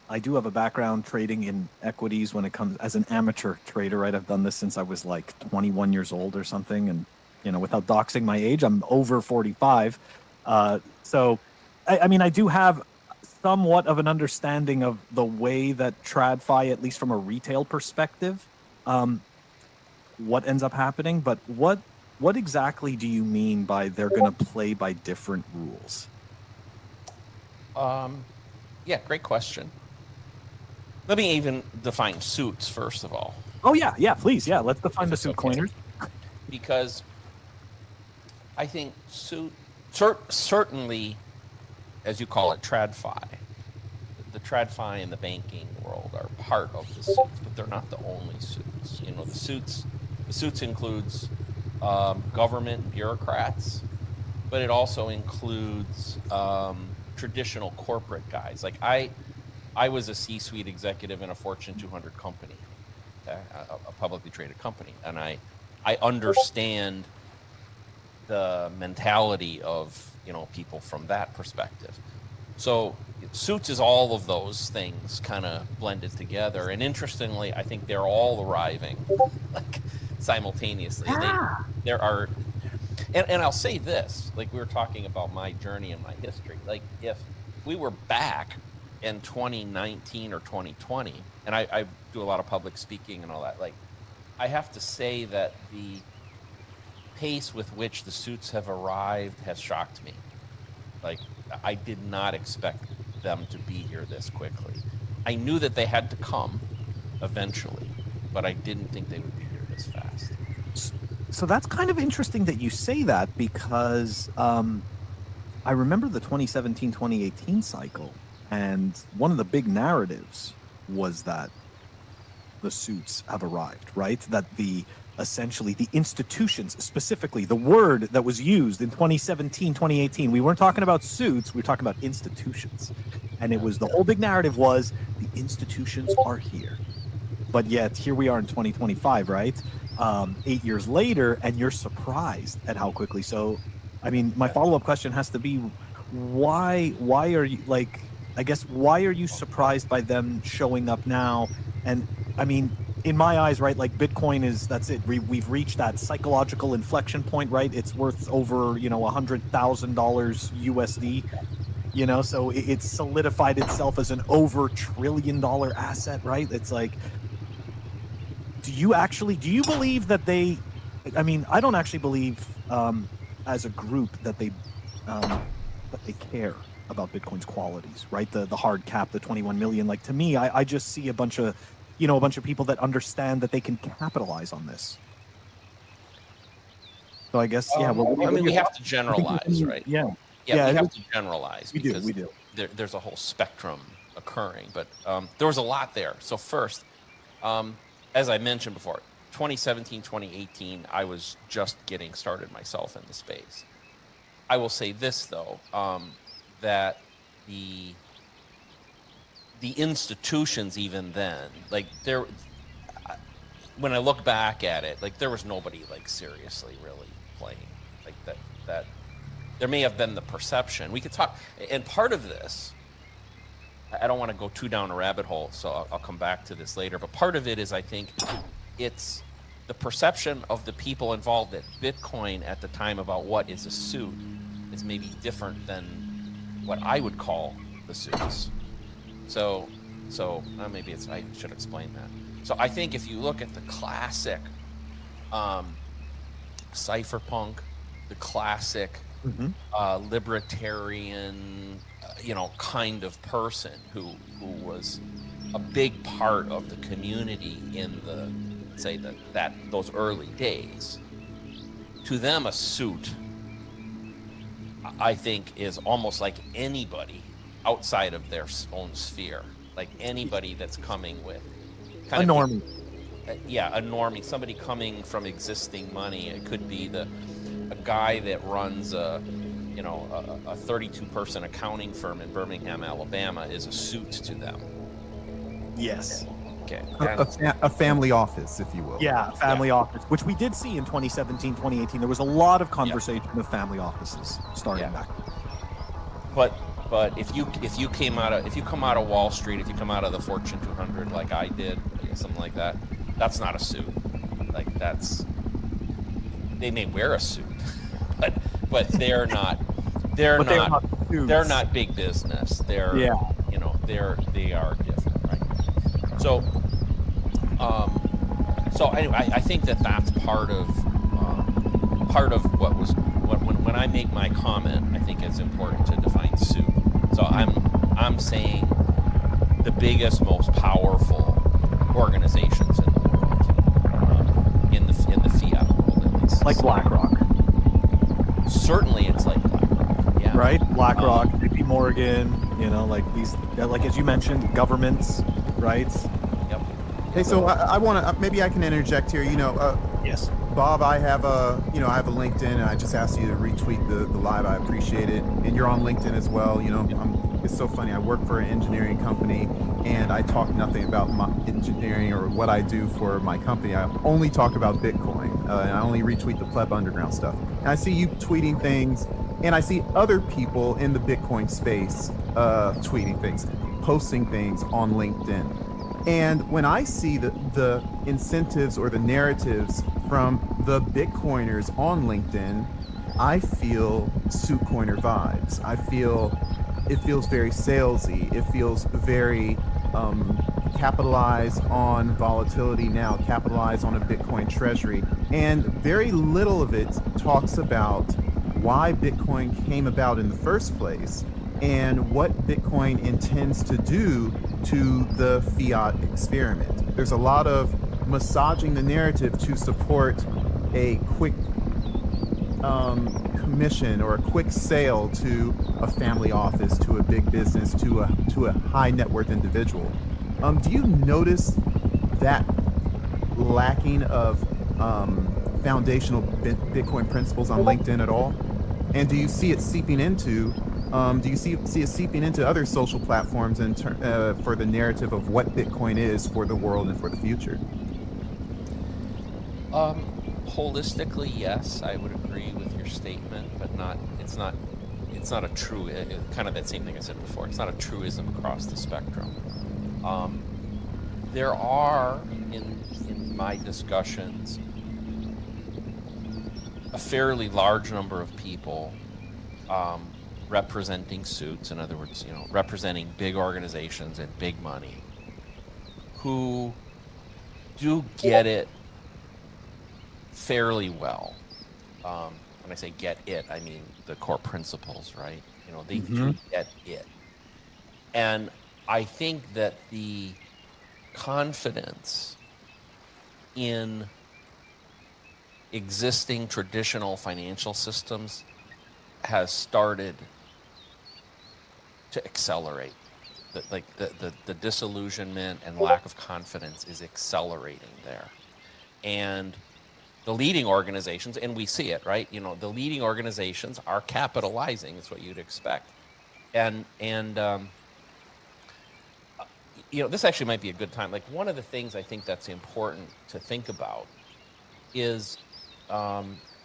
S6: I do have a background trading in equities when it comes as an amateur trader, right? I've done this since I was like 21 years old or something. And, you know, without doxing my age, I'm over 45. So, I mean, I do have somewhat of an understanding of the way that TradFi, at least from a retail perspective, what ends up happening. But what exactly do you mean by they're going to play by different rules?
S7: Yeah, great question. Let me even define suits first of all.
S6: Oh yeah, please, yeah. Let's define the suit
S7: Okay.
S6: coiners.
S7: Because I think certainly, as you call it, TradFi, the TradFi and the banking world are part of the suits, but they're not the only suits. You know, the suits includes government bureaucrats, but it also includes traditional corporate guys. Like I was a C-suite executive in a Fortune 200 company, okay? A publicly traded company, and I understand the mentality of, you know, people from that perspective. So suits is all of those things kind of blended together, and interestingly, I think they're all arriving like simultaneously. There are, and I'll say this, like we were talking about my journey and my history. Like if we were back in 2019 or 2020, and I do a lot of public speaking and all that, like I have to say that the pace with which the suits have arrived has shocked me. Like I did not expect them to be here this quickly. I knew that they had to come eventually, but I didn't think they would be here this fast.
S6: So that's kind of interesting that you say that, because I remember the 2017-2018 cycle, and one of the big narratives was that the suits have arrived, right? That essentially the institutions, specifically the word that was used in 2017, 2018, we weren't talking about suits, we were talking about institutions. And it was, the whole big narrative was the institutions are here. But yet here we are in 2025, right? 8 years later, and you're surprised at how quickly. So, I mean, my follow-up question has to be, why are you, like, I guess, why are you surprised by them showing up now? And I mean, in my eyes, right, like Bitcoin that's it. We've reached that psychological inflection point, right? It's worth over, you know, $100,000 USD, you know, so it's solidified itself as an over $1 trillion asset, right? It's like, do you believe that I mean, I don't actually believe as a group that they care about Bitcoin's qualities, right? The hard cap, the 21 million. Like, to me, I just see a bunch of people that understand that they can capitalize on this. So I guess, yeah. Well,
S7: I mean, we have to generalize, right?
S6: Yeah.
S7: We have to generalize because
S6: we do.
S7: There's a whole spectrum occurring, but there was a lot there. So first, as I mentioned before, 2017, 2018, I was just getting started myself in the space. I will say this though, that the institutions even then, like when I look back at it, like there was nobody like seriously really playing like that. There may have been the perception. We could talk, and part of this, I don't want to go too down a rabbit hole, so I'll come back to this later. But part of it is, I think, it's the perception of the people involved at Bitcoin at the time about what is a suit is maybe different than what I would call the suits. So maybe I should explain that. So I think if you look at the classic cypherpunk, the classic libertarian, kind of person who was a big part of the community in those early days, to them a suit, I think, is almost like anybody outside of their own sphere, like anybody that's coming with
S6: a normie.
S7: A normie, somebody coming from existing money. It could be a guy that runs a 32-person accounting firm in Birmingham, Alabama, is a suit to them.
S6: Yes.
S7: Okay.
S8: A family office, if you will.
S6: Yeah, family office, which we did see in 2017, 2018. There was a lot of conversation of family offices starting back.
S7: But if you come out of Wall Street, if you come out of the Fortune 200 like I did, something like that, that's not a suit. Like they may wear a suit, but they're not big business. They are different, right? So anyway, I think that's part of when I make my comment, I think it's important to define suit. So I'm saying the biggest, most powerful organizations in the world, in the fiat world at least.
S6: Like BlackRock.
S7: Certainly, it's like BlackRock. Yeah.
S6: Right. BlackRock, JP Morgan. Like these, like as you mentioned, governments. Right.
S7: Yep.
S8: Hey, so I want to maybe I can interject here.
S6: Yes.
S8: Bob, I have a LinkedIn, and I just asked you to retweet the live. I appreciate it, and you're on LinkedIn as well. It's so funny. I work for an engineering company, and I talk nothing about my engineering or what I do for my company. I only talk about Bitcoin, and I only retweet the Pleb Underground stuff. And I see you tweeting things, and I see other people in the Bitcoin space tweeting things, posting things on LinkedIn. And when I see the incentives or the narratives from the Bitcoiners on LinkedIn, I feel Suitcoiner vibes. It feels very salesy. It feels very capitalize on volatility now, capitalize on a Bitcoin treasury. And very little of it talks about why Bitcoin came about in the first place and what Bitcoin intends to do to the fiat experiment. There's a lot of massaging the narrative to support a quick commission or a quick sale to a family office, to a big business, to a high net worth individual. Do you notice that lacking of foundational Bitcoin principles on LinkedIn at all? And do you see it seeping into other social platforms for the narrative of what Bitcoin is for the world and for the future?
S7: Holistically, yes, I would agree with your statement, but it's not a true, kind of that same thing I said before. It's not a truism across the spectrum. There are, in my discussions, a fairly large number of people representing suits, in other words, representing big organizations and big money, who do get it fairly well. When I say get it, I mean the core principles, right? They do get it. And I think that the confidence in existing traditional financial systems has started to accelerate. The disillusionment and lack of confidence is accelerating there. And the leading organizations, and we see it, right? The leading organizations are capitalizing. It's what you'd expect. And this actually might be a good time. Like, one of the things I think that's important to think about is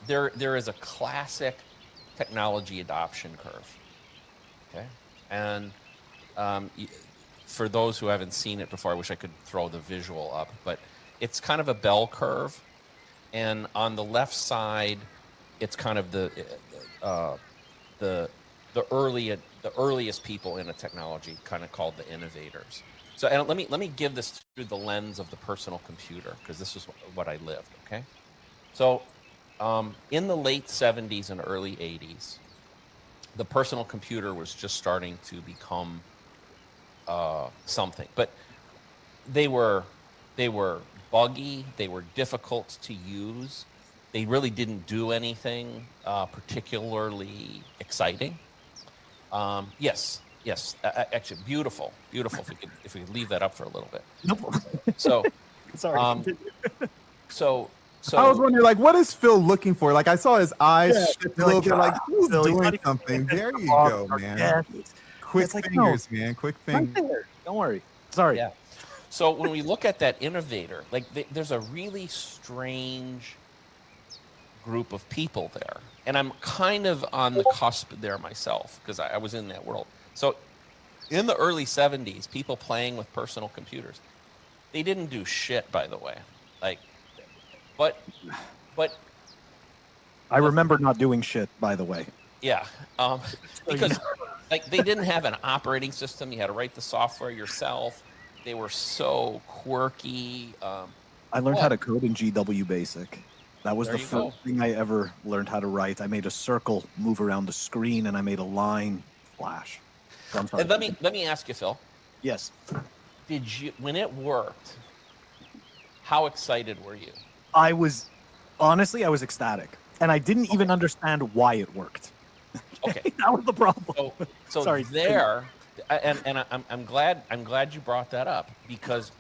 S7: there is a classic technology adoption curve. Okay, and for those who haven't seen it before, I wish I could throw the visual up, but it's kind of a bell curve, and on the left side, it's kind of the earliest people in a technology, kind of called the innovators. So, and let me give this through the lens of the personal computer, because this is what I lived. Okay, so in the late 70s and early 80s, the personal computer was just starting to become something, but they were buggy, they were difficult to use, they really didn't do anything particularly exciting. Yes, actually, beautiful. If we could leave that up for a little bit.
S6: Nope.
S7: So,
S6: sorry.
S7: So
S8: I was wondering, like, what is Phil looking for? Like, I saw his eyes shift a little bit, like, who's doing something? There you go, man. Quick fingers, man. Quick fingers.
S6: Don't worry. Sorry.
S7: Yeah. So when we look at that innovator, like there's a really strange group of people there. And I'm kind of on the cusp there myself because I was in that world. So in the early 70s, people playing with personal computers, they didn't do shit, by the way. Like, but
S6: I remember not doing shit, by the way.
S7: yeah, because like they didn't have an operating system. You had to write the software yourself. They were so quirky.
S6: I learned how to code in GW Basic. That was
S7: There
S6: the
S7: you
S6: first
S7: go.
S6: thing I ever learned how to write. I made a circle move around the screen, and I made a line flash. So I'm sorry.
S7: And let me ask you, Phil.
S6: Yes.
S7: Did you, when it worked, how excited were you?
S6: I was ecstatic, and I didn't even understand why it worked.
S7: Okay,
S6: That was the problem.
S7: so
S6: Sorry.
S7: there, and I'm glad you brought that up because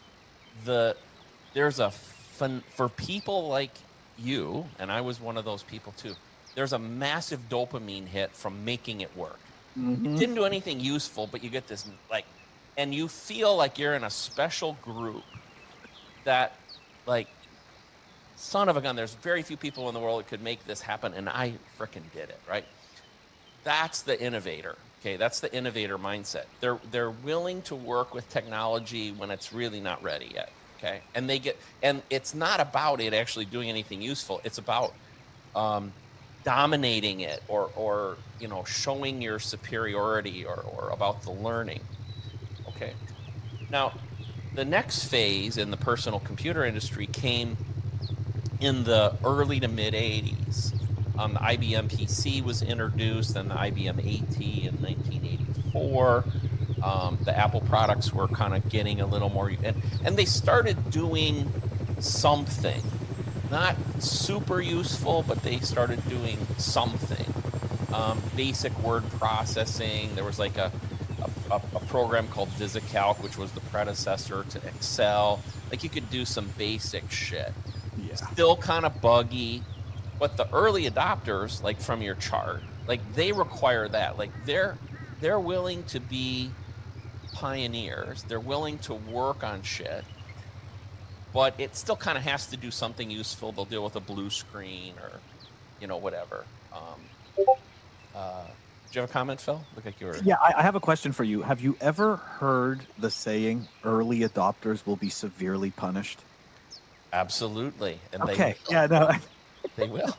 S7: there's a fun for people like you, and I was one of those people too. There's a massive dopamine hit from making it work. It didn't do anything useful, but you get this like, and you feel like you're in a special group that, like, son of a gun, there's very few people in the world that could make this happen, and I frickin' did it, right? That's the innovator. Okay, that's the innovator mindset. They're willing to work with technology when it's really not ready yet. Okay, and it's not about it actually doing anything useful. It's about dominating it or showing your superiority or about the learning. Okay, now the next phase in the personal computer industry came in the early to mid 80s. The IBM PC was introduced, and the IBM AT in 1984. The Apple products were kind of getting a little more, and they started doing something. Not super useful, but they started doing something. Basic word processing. There was like a program called VisiCalc, which was the predecessor to Excel. Like you could do some basic shit.
S6: Yeah.
S7: Still kind of buggy, but the early adopters, like from your chart, like they require that. Like they're willing to be pioneers. They're willing to work on shit, but it still kind of has to do something useful. They'll deal with a blue screen or, whatever. Did you have a comment, Phil? Look like you were.
S6: Yeah, I have a question for you. Have you ever heard the saying, early adopters will be severely punished?
S7: Absolutely. And
S6: Okay. Yeah, no.
S7: they will.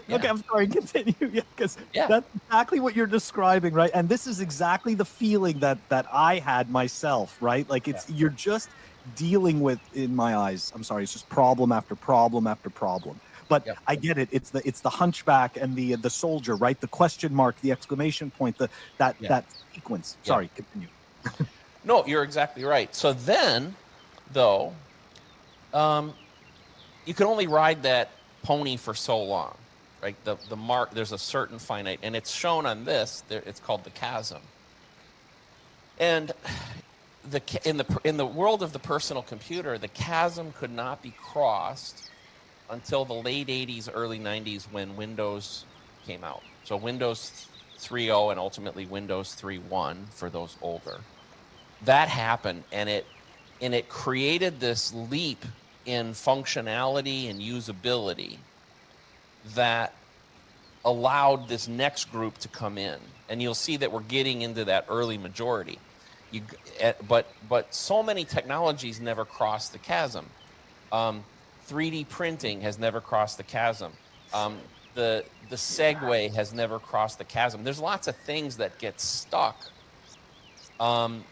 S7: Yeah.
S6: Okay, I'm sorry, continue. Yeah, because
S7: Yeah.
S6: that's exactly what you're describing, right? And this is exactly the feeling that I had myself, right? Like you're just dealing with, in my eyes, I'm sorry, it's just problem after problem after problem. But
S7: Yep.
S6: I get it. It's the hunchback and the soldier, right? The question mark, the exclamation point, that sequence.
S7: Yeah.
S6: Sorry, continue.
S7: No, you're exactly right. So then, though, you can only ride that pony for so long, right? The mark, there's a certain finite, and it's shown on this. It's called the chasm. And in the world of the personal computer, the chasm could not be crossed until the late 80s, early 90s when Windows came out. So Windows 3.0 and ultimately Windows 3.1 for those older. That happened, and it created this leap in functionality and usability that allowed this next group to come in. And you'll see that we're getting into that early majority. But so many technologies never crossed the chasm. 3D printing has never crossed the chasm. The Segway has never crossed the chasm. There's lots of things that get stuck. And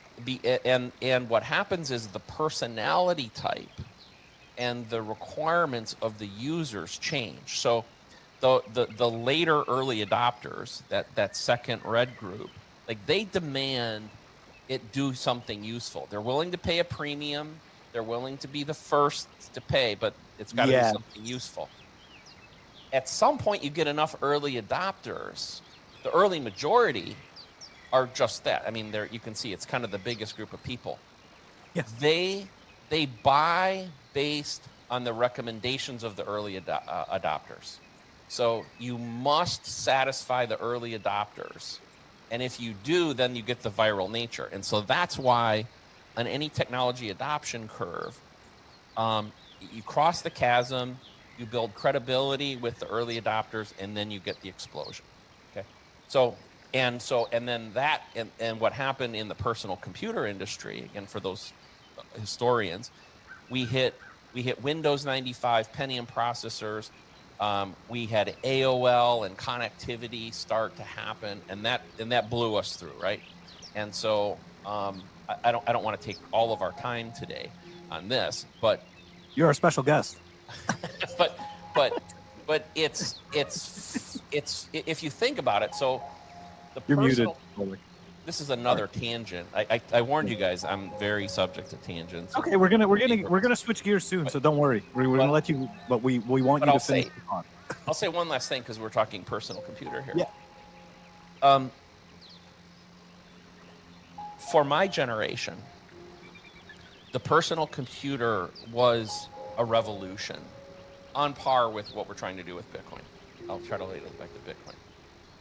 S7: what happens is the personality type and the requirements of the users change. So the later early adopters, that second red group, like they demand it do something useful. They're willing to pay a premium. They're willing to be the first to pay, but it's got to be something useful. At some point, you get enough early adopters. The early majority are just that. I mean, you can see it's kind of the biggest group of people.
S6: Yeah.
S7: They buy based on the recommendations of the early adopters. So you must satisfy the early adopters. And if you do, then you get the viral nature. And so that's why on any technology adoption curve, you cross the chasm, you build credibility with the early adopters, and then you get the explosion. Okay, and then that and what happened in the personal computer industry, again, for those historians, we hit Windows 95 Pentium processors. We had AOL and connectivity start to happen, and that blew us through, right? And so I don't want to take all of our time today on this, but
S6: You're a special guest.
S7: but it's if you think about it, so the
S6: You're muted.
S7: personal. This is another tangent. I warned you guys. I'm very subject to tangents.
S6: Okay, we're gonna switch gears soon, so don't worry. We're gonna let you, but we want you to finish the thought.
S7: I'll say one last thing because we're talking personal computer here.
S6: Yeah.
S7: For my generation, the personal computer was a revolution, on par with what we're trying to do with Bitcoin. I'll try to relate it back to Bitcoin.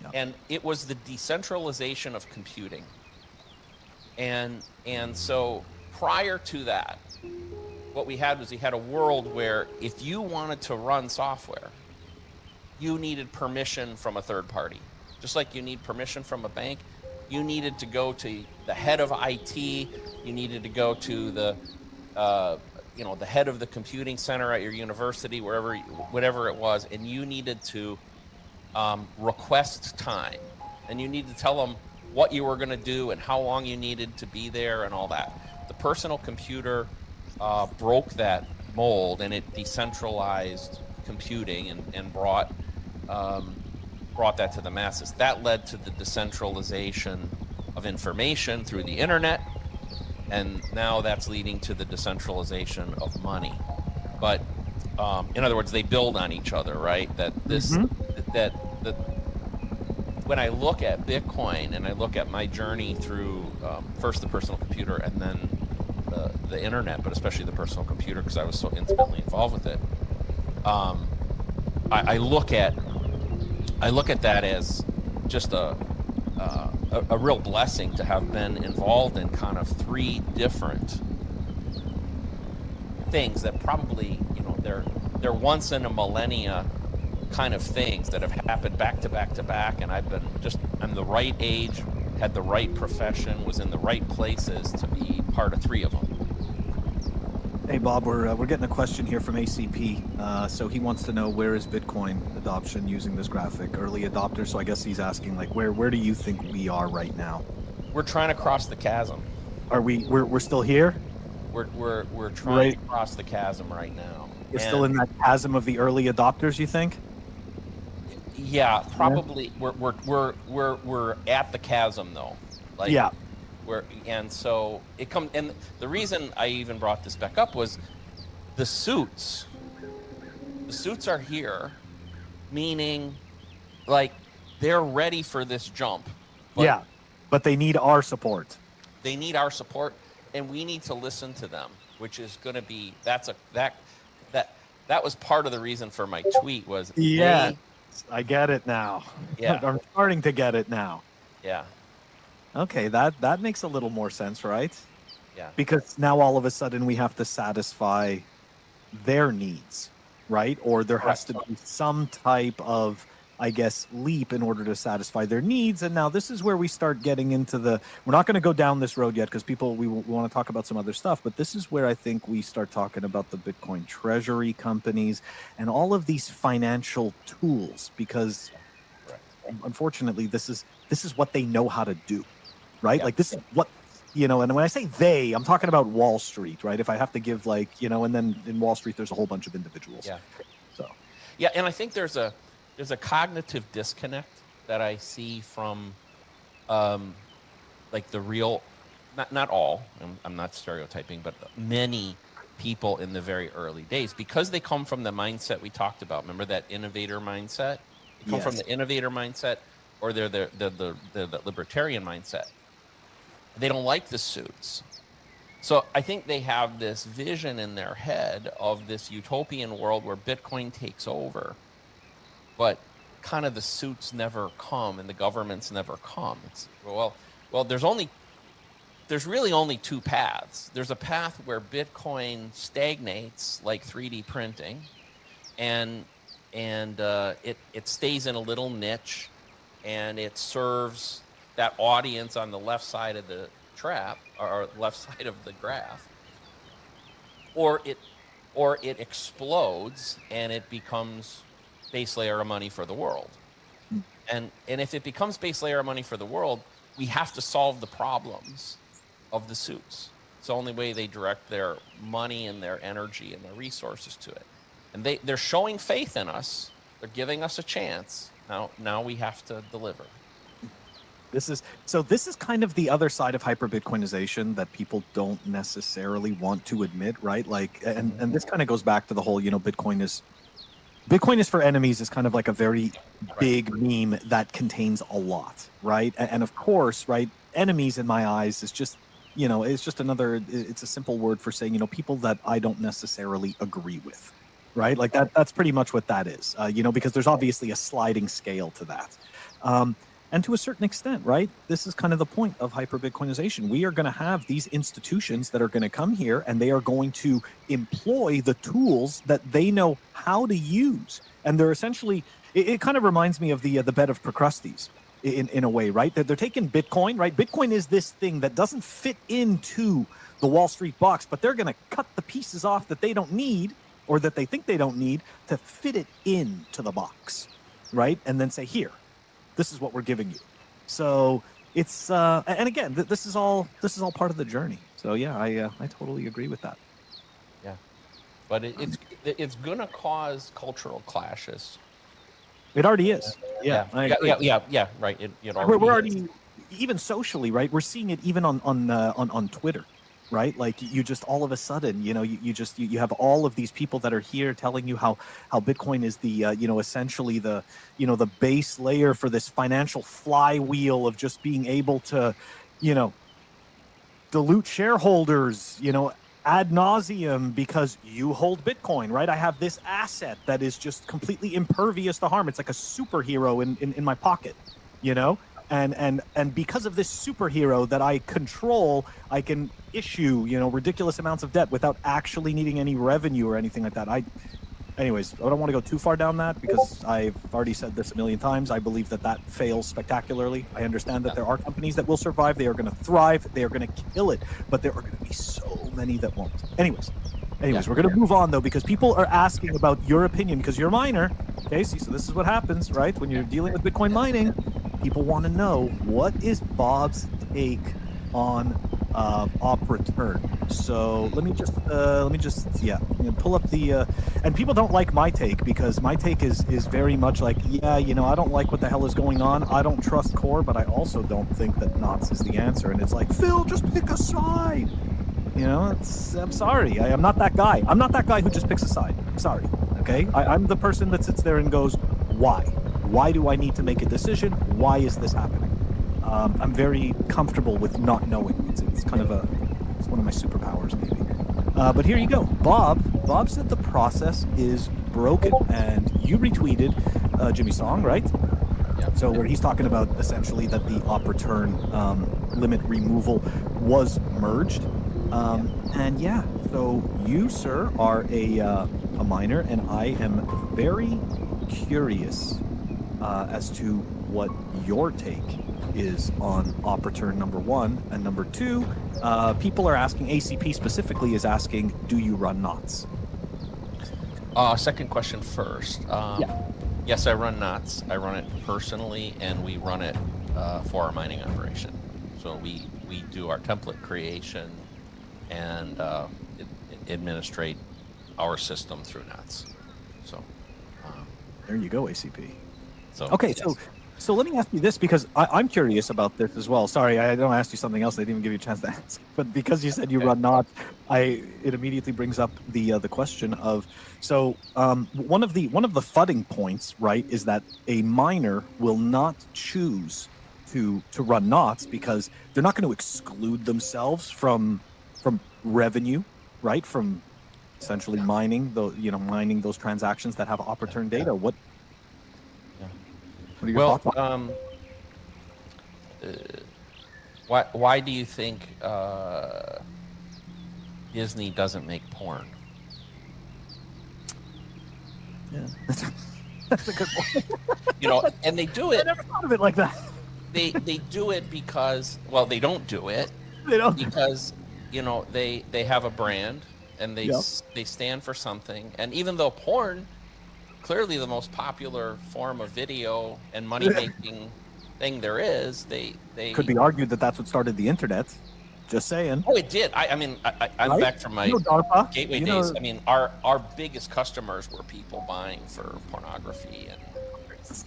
S6: Yeah.
S7: And it was the decentralization of computing. And so prior to that, what we had was a world where if you wanted to run software, you needed permission from a third party. Just like you need permission from a bank, you needed to go to the head of IT, you needed to go to the the head of the computing center at your university, whatever it was, and you needed to request time, and you need to tell them what you were going to do and how long you needed to be there and all that. The personal computer broke that mold, and it decentralized computing and brought that to the masses. That led to the decentralization of information through the internet, and now that's leading to the decentralization of money. But in other words, they build on each other, right? That when I look at Bitcoin and I look at my journey through first the personal computer and then the internet, but especially the personal computer because I was so intimately involved with it, I look at that as just a real blessing to have been involved in kind of three different things that probably, they're once in a millennia kind of things that have happened back to back to back, and I'm the right age, had the right profession, was in the right places to be part of three of them.
S6: Hey Bob, we're getting a question here from ACP. So he wants to know, where is Bitcoin adoption using this graphic? Early adopters. So I guess he's asking, like, where do you think we are right now?
S7: We're trying to cross the chasm.
S6: Are we're still here?
S7: We're trying to cross the chasm right now.
S6: We're still in that chasm of the early adopters, you think?
S7: Yeah, probably. We're at the chasm though. Like,
S6: yeah.
S7: And so it comes, and the reason I even brought this back up was the suits. The suits are here, meaning like they're ready for this jump.
S6: But they need our support.
S7: They need our support, and we need to listen to them, which is going to be that was part of the reason for my tweet was
S6: I get it now.
S7: Yeah,
S6: I'm starting to get it now.
S7: Yeah.
S6: Okay, that makes a little more sense, right?
S7: Yeah.
S6: Because now all of a sudden we have to satisfy their needs, right? Or there has to be some type of, I guess, leap in order to satisfy their needs. And now this is where we start getting into we're not going to go down this road yet because we want to talk about some other stuff, but this is where I think we start talking about the Bitcoin treasury companies and all of these financial tools, because unfortunately this is what they know how to do. Right? Yeah. Like this is what, and when I say they, I'm talking about Wall Street, right? If I have to give and then in Wall Street, there's a whole bunch of individuals.
S7: Yeah.
S6: So. Yeah.
S7: And I think there's a cognitive disconnect that I see from, like the real, not all, I'm not stereotyping, but many people in the very early days, because they come from the mindset we talked about. Remember that innovator mindset? They come from the innovator mindset, or they're the libertarian mindset. They don't like the suits. So I think they have this vision in their head of this utopian world where Bitcoin takes over, but kind of the suits never come and the governments never come. It's, well, there's only there's really only two paths. There's a path where Bitcoin stagnates, like 3D printing, and it stays in a little niche, and it serves that audience on the left side of the trap or left side of the graph, or it explodes and it becomes base layer of money for the world. And if it becomes base layer of money for the world, we have to solve the problems of the suits. It's the only way they direct their money and their energy and their resources to it. And they're showing faith in us. They're giving us a chance. Now we have to deliver.
S6: This is kind of the other side of hyper Bitcoinization that people don't necessarily want to admit, right? Like, and this kind of goes back to the whole, Bitcoin is for enemies is kind of like a very big meme that contains a lot, right? And of course, right, enemies in my eyes is just, it's just it's a simple word for saying, people that I don't necessarily agree with, right? Like that's pretty much what that is, because there's obviously a sliding scale to that. And to a certain extent, right, this is kind of the point of hyper-Bitcoinization. We are going to have these institutions that are going to come here, and they are going to employ the tools that they know how to use. And they're essentially, it kind of reminds me of the bed of Procrustes in a way, right? They're taking Bitcoin, right? Bitcoin is this thing that doesn't fit into the Wall Street box, but they're going to cut the pieces off that they don't need or that they think they don't need to fit it into the box, right? And then say, here. This is what we're giving you. So it's and again, this is all part of the journey. So yeah, I totally agree with that.
S7: Yeah, but it's gonna cause cultural clashes.
S6: It already is. Yeah.
S7: Right. It
S6: We're
S7: already
S6: already
S7: is.
S6: even socially, right? We're seeing it even on Twitter. Right, like you just all of a sudden, you have all of these people that are here telling you how Bitcoin is the essentially the the base layer for this financial flywheel of just being able to dilute shareholders ad nauseum because you hold Bitcoin, right? I have this asset that is just completely impervious to harm. It's like a superhero in my pocket, and because of this superhero that I control, I can issue ridiculous amounts of debt without actually needing any revenue or anything like that. Anyways, I don't want to go too far down that because I've already said this a million times. I believe that fails spectacularly. I understand that there are companies that will survive. They are going to thrive. They are going to kill it. But there are going to be so many that won't. Anyways, we're going to move on, though, because people are asking about your opinion because you're a miner. Okay, so this is what happens, right? When you're dealing with Bitcoin mining, people want to know, what is Bob's take on op return? So let me just pull up the and people don't like my take because my take is very much like, I don't like what the hell is going on. I don't trust core, but I also don't think that knots is the answer. And it's like, Phil, just pick a side. I'm sorry. I'm not that guy. I'm not that guy who just picks a side. I'm sorry. Okay, I'm the person that sits there and goes, why? Why do I need to make a decision? Why is this happening? I'm very comfortable with not knowing. It's kind of it's one of my superpowers, maybe. But here you go. Bob said the process is broken, and you retweeted Jimmy Song, right? Yeah. So where he's talking about essentially that the op return limit removal was merged. And so you, sir, are a miner, and I am very curious as to what your take is on op return, number one, and number two. People are asking, ACP specifically is asking, do you run knots?
S7: Second question first. Yes, I run knots. I run it personally, and we run it for our mining operation. So we do our template creation and administrate our system through knots. So
S6: there you go, ACP.
S7: So
S6: okay,
S7: yes.
S6: So let me ask you this, because I'm curious about this as well. Sorry, I don't ask you something else. I didn't even give you a chance to ask. But because you said you run knots, it immediately brings up the question of, so one of the fudding points, right, is that a miner will not choose to run knots because they're not going to exclude themselves from revenue, right, from essentially mining those transactions that have op return data. What are your thoughts on?
S7: Why do you think Disney doesn't make porn?
S6: Yeah, that's a good point.
S7: You know, and they do
S6: I
S7: it.
S6: never thought of it like that.
S7: They do it because, well, they don't do it
S6: They don't.
S7: because, you know, they have a brand and
S6: Yep.
S7: they stand for something. And even though porn, clearly the most popular form of video and money making thing there is, they
S6: Could be argued that that's what started the internet. Just saying.
S7: Oh, it did. I mean, I'm
S6: Right?
S7: back from my
S6: You know DARPA.
S7: gateway
S6: You
S7: days.
S6: know.
S7: I mean, our biggest customers were people buying for pornography and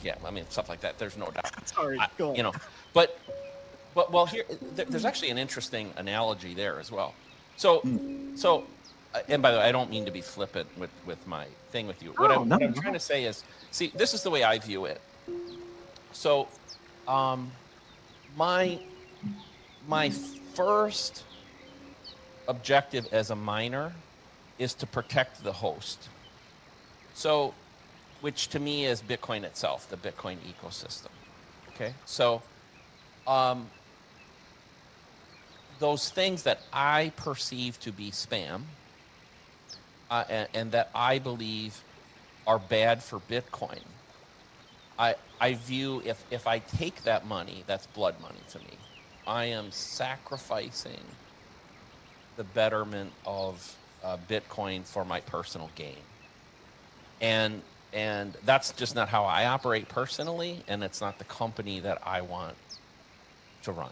S7: yeah, I mean stuff like that. There's no doubt.
S6: Sorry. Go on.
S7: You know, but well, here there's actually an interesting analogy there as well. So and by the way, I don't mean to be flippant with my thing with you. What
S6: No,
S7: I'm
S6: no.
S7: trying to say is, see, this is the way I view it. So, my first objective as a miner is to protect the host. So, which to me is Bitcoin itself, the Bitcoin ecosystem. Okay, so those things that I perceive to be spam and that I believe are bad for Bitcoin, I view if I take that money, that's blood money to me. I am sacrificing the betterment of Bitcoin for my personal gain. And that's just not how I operate personally, and it's not the company that I want to run.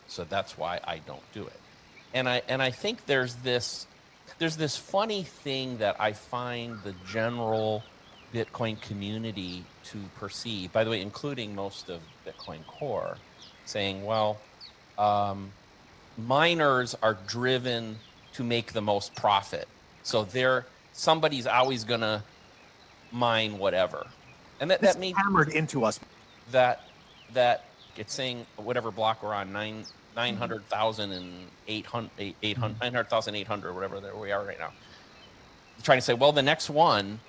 S7: So that's why I don't do it. And I think there's this funny thing that I find the general Bitcoin community to perceive, by the way, including most of Bitcoin Core, saying, well, miners are driven to make the most profit. So somebody's always going to mine whatever. And that means
S6: hammered into us.
S7: that it's saying whatever block we're on, 900,800, whatever there we are right now. Trying to say, well, the next one,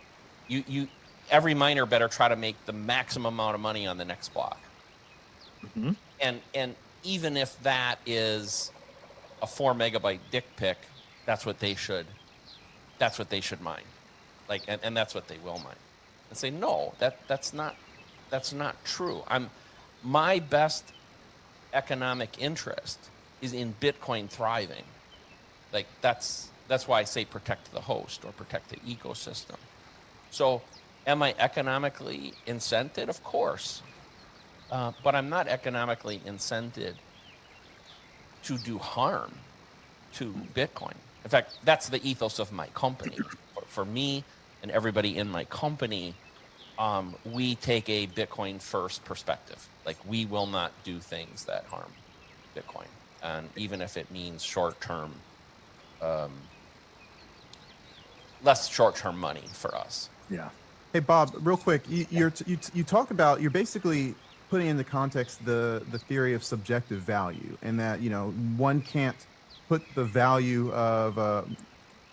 S7: you every miner better try to make the maximum amount of money on the next block.
S6: Mm-hmm.
S7: And even if that is a 4 megabyte dick pic, that's what they should mine. Like, and that's what they will mine. And say, no, that's not true. My best economic interest is in Bitcoin thriving. Like that's why I say protect the host or protect the ecosystem. So am I economically incented? Of course. But I'm not economically incented to do harm to Bitcoin. In fact, that's the ethos of my company. For me and everybody in my company, we take a Bitcoin first perspective. Like we will not do things that harm Bitcoin. And even if it means short-term, less short-term money for us.
S6: Yeah.
S8: Hey Bob, real quick, you talk about, you're basically putting into context the theory of subjective value, and that one can't put the value of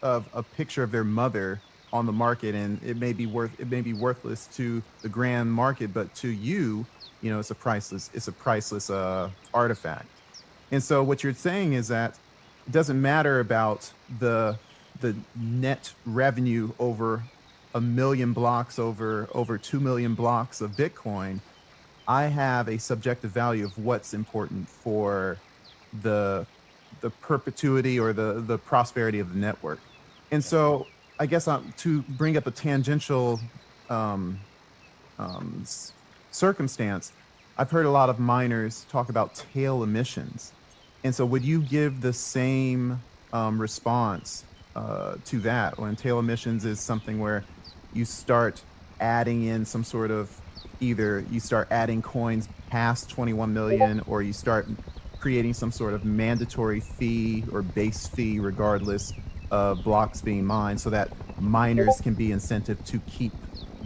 S8: a picture of their mother on the market, and it may be worthless to the grand market, but to you, it's a priceless artifact. And so what you're saying is that it doesn't matter about the net revenue over 1 million blocks, over 2 million blocks of Bitcoin. I have a subjective value of what's important for the perpetuity or the prosperity of the network. And so I guess to bring up a tangential circumstance, I've heard a lot of miners talk about tail emissions. And so would you give the same response to that, when tail emissions is something where you start adding in some sort of, either you start adding coins past 21 million, or you start creating some sort of mandatory fee or base fee regardless of blocks being mined, so that miners can be incented to keep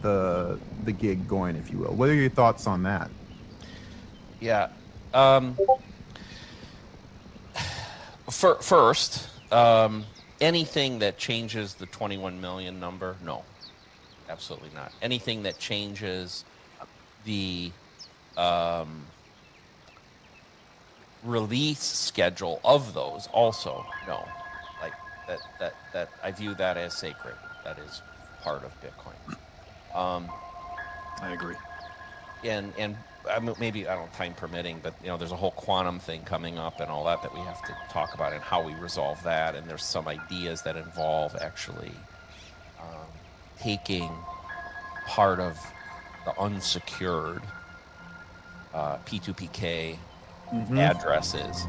S8: the gig going, if you will? What are your thoughts on that?
S7: Yeah. First, anything that changes the 21 million number, no, absolutely not. Anything that changes the release schedule of those also, no. Like that I view that as sacred. That is part of Bitcoin.
S6: I agree.
S7: And I mean, maybe, I don't know, time permitting, but there's a whole quantum thing coming up and all that we have to talk about and how we resolve that. And there's some ideas that involve actually taking part of the unsecured P2PK addresses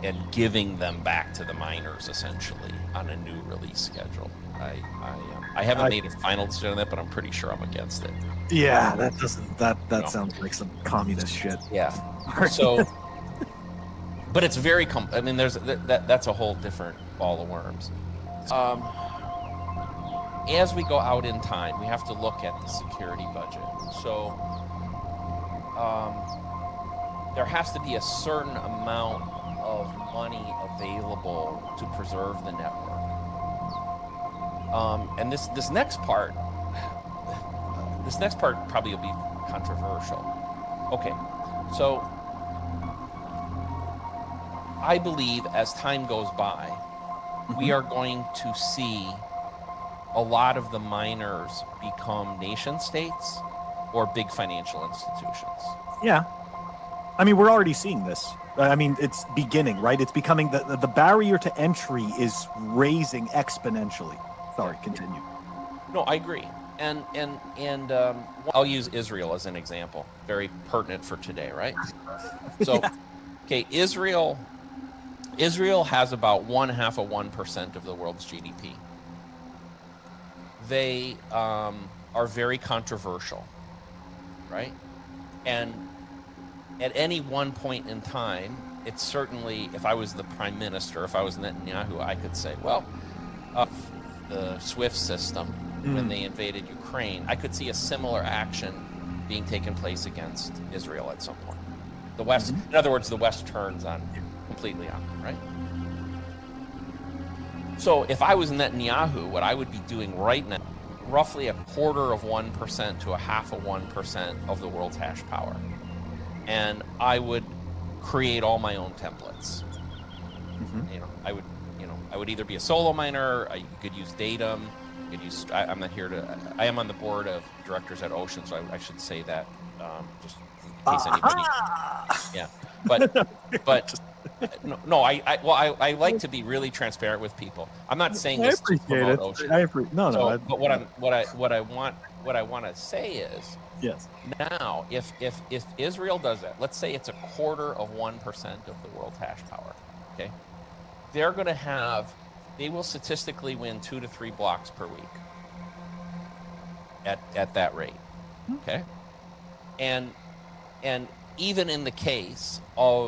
S7: and giving them back to the miners essentially on a new release schedule. I haven't made a final decision on that, but I'm pretty sure I'm against it.
S6: Yeah, that sounds like some communist shit.
S7: Yeah. So, but it's very I mean, there's that's a whole different ball of worms. As we go out in time, we have to look at the security budget. So, there has to be a certain amount of money available to preserve the network. And this next part probably will be controversial. Okay, so I believe as time goes by, we are going to see a lot of the miners become nation states or big financial institutions.
S6: Yeah. I mean, we're already seeing this. I mean, it's beginning, right? It's becoming the barrier to entry is raising exponentially. Sorry, continue.
S7: No, I agree. And I'll use Israel as an example, very pertinent for today, right? So, okay, Israel has about 0.5% of the world's GDP. They are very controversial, right? And at any one point in time, it's certainly, if I was the prime minister, if I was Netanyahu, I could say, well, the SWIFT system, when they invaded Ukraine, I could see a similar action being taken place against Israel at some point. The West, in other words, the West turns completely on them, right? So if I was Netanyahu, what I would be doing right now, roughly 0.25% to 0.5% of the world's hash power. And I would create all my own templates. I would either be a solo miner, you could use Datum, you could use, I'm not here to, I am on the board of directors at Ocean, so I should say that, just in case anybody, yeah. But no, I like to be really transparent with people. I'm not saying this to promote Ocean. But what I want to say is,
S6: yes.
S7: Now, if Israel does that, let's say it's 0.25% of the world's hash power. Okay, they will statistically win 2 to 3 blocks per week at that rate. Okay, and even in the case of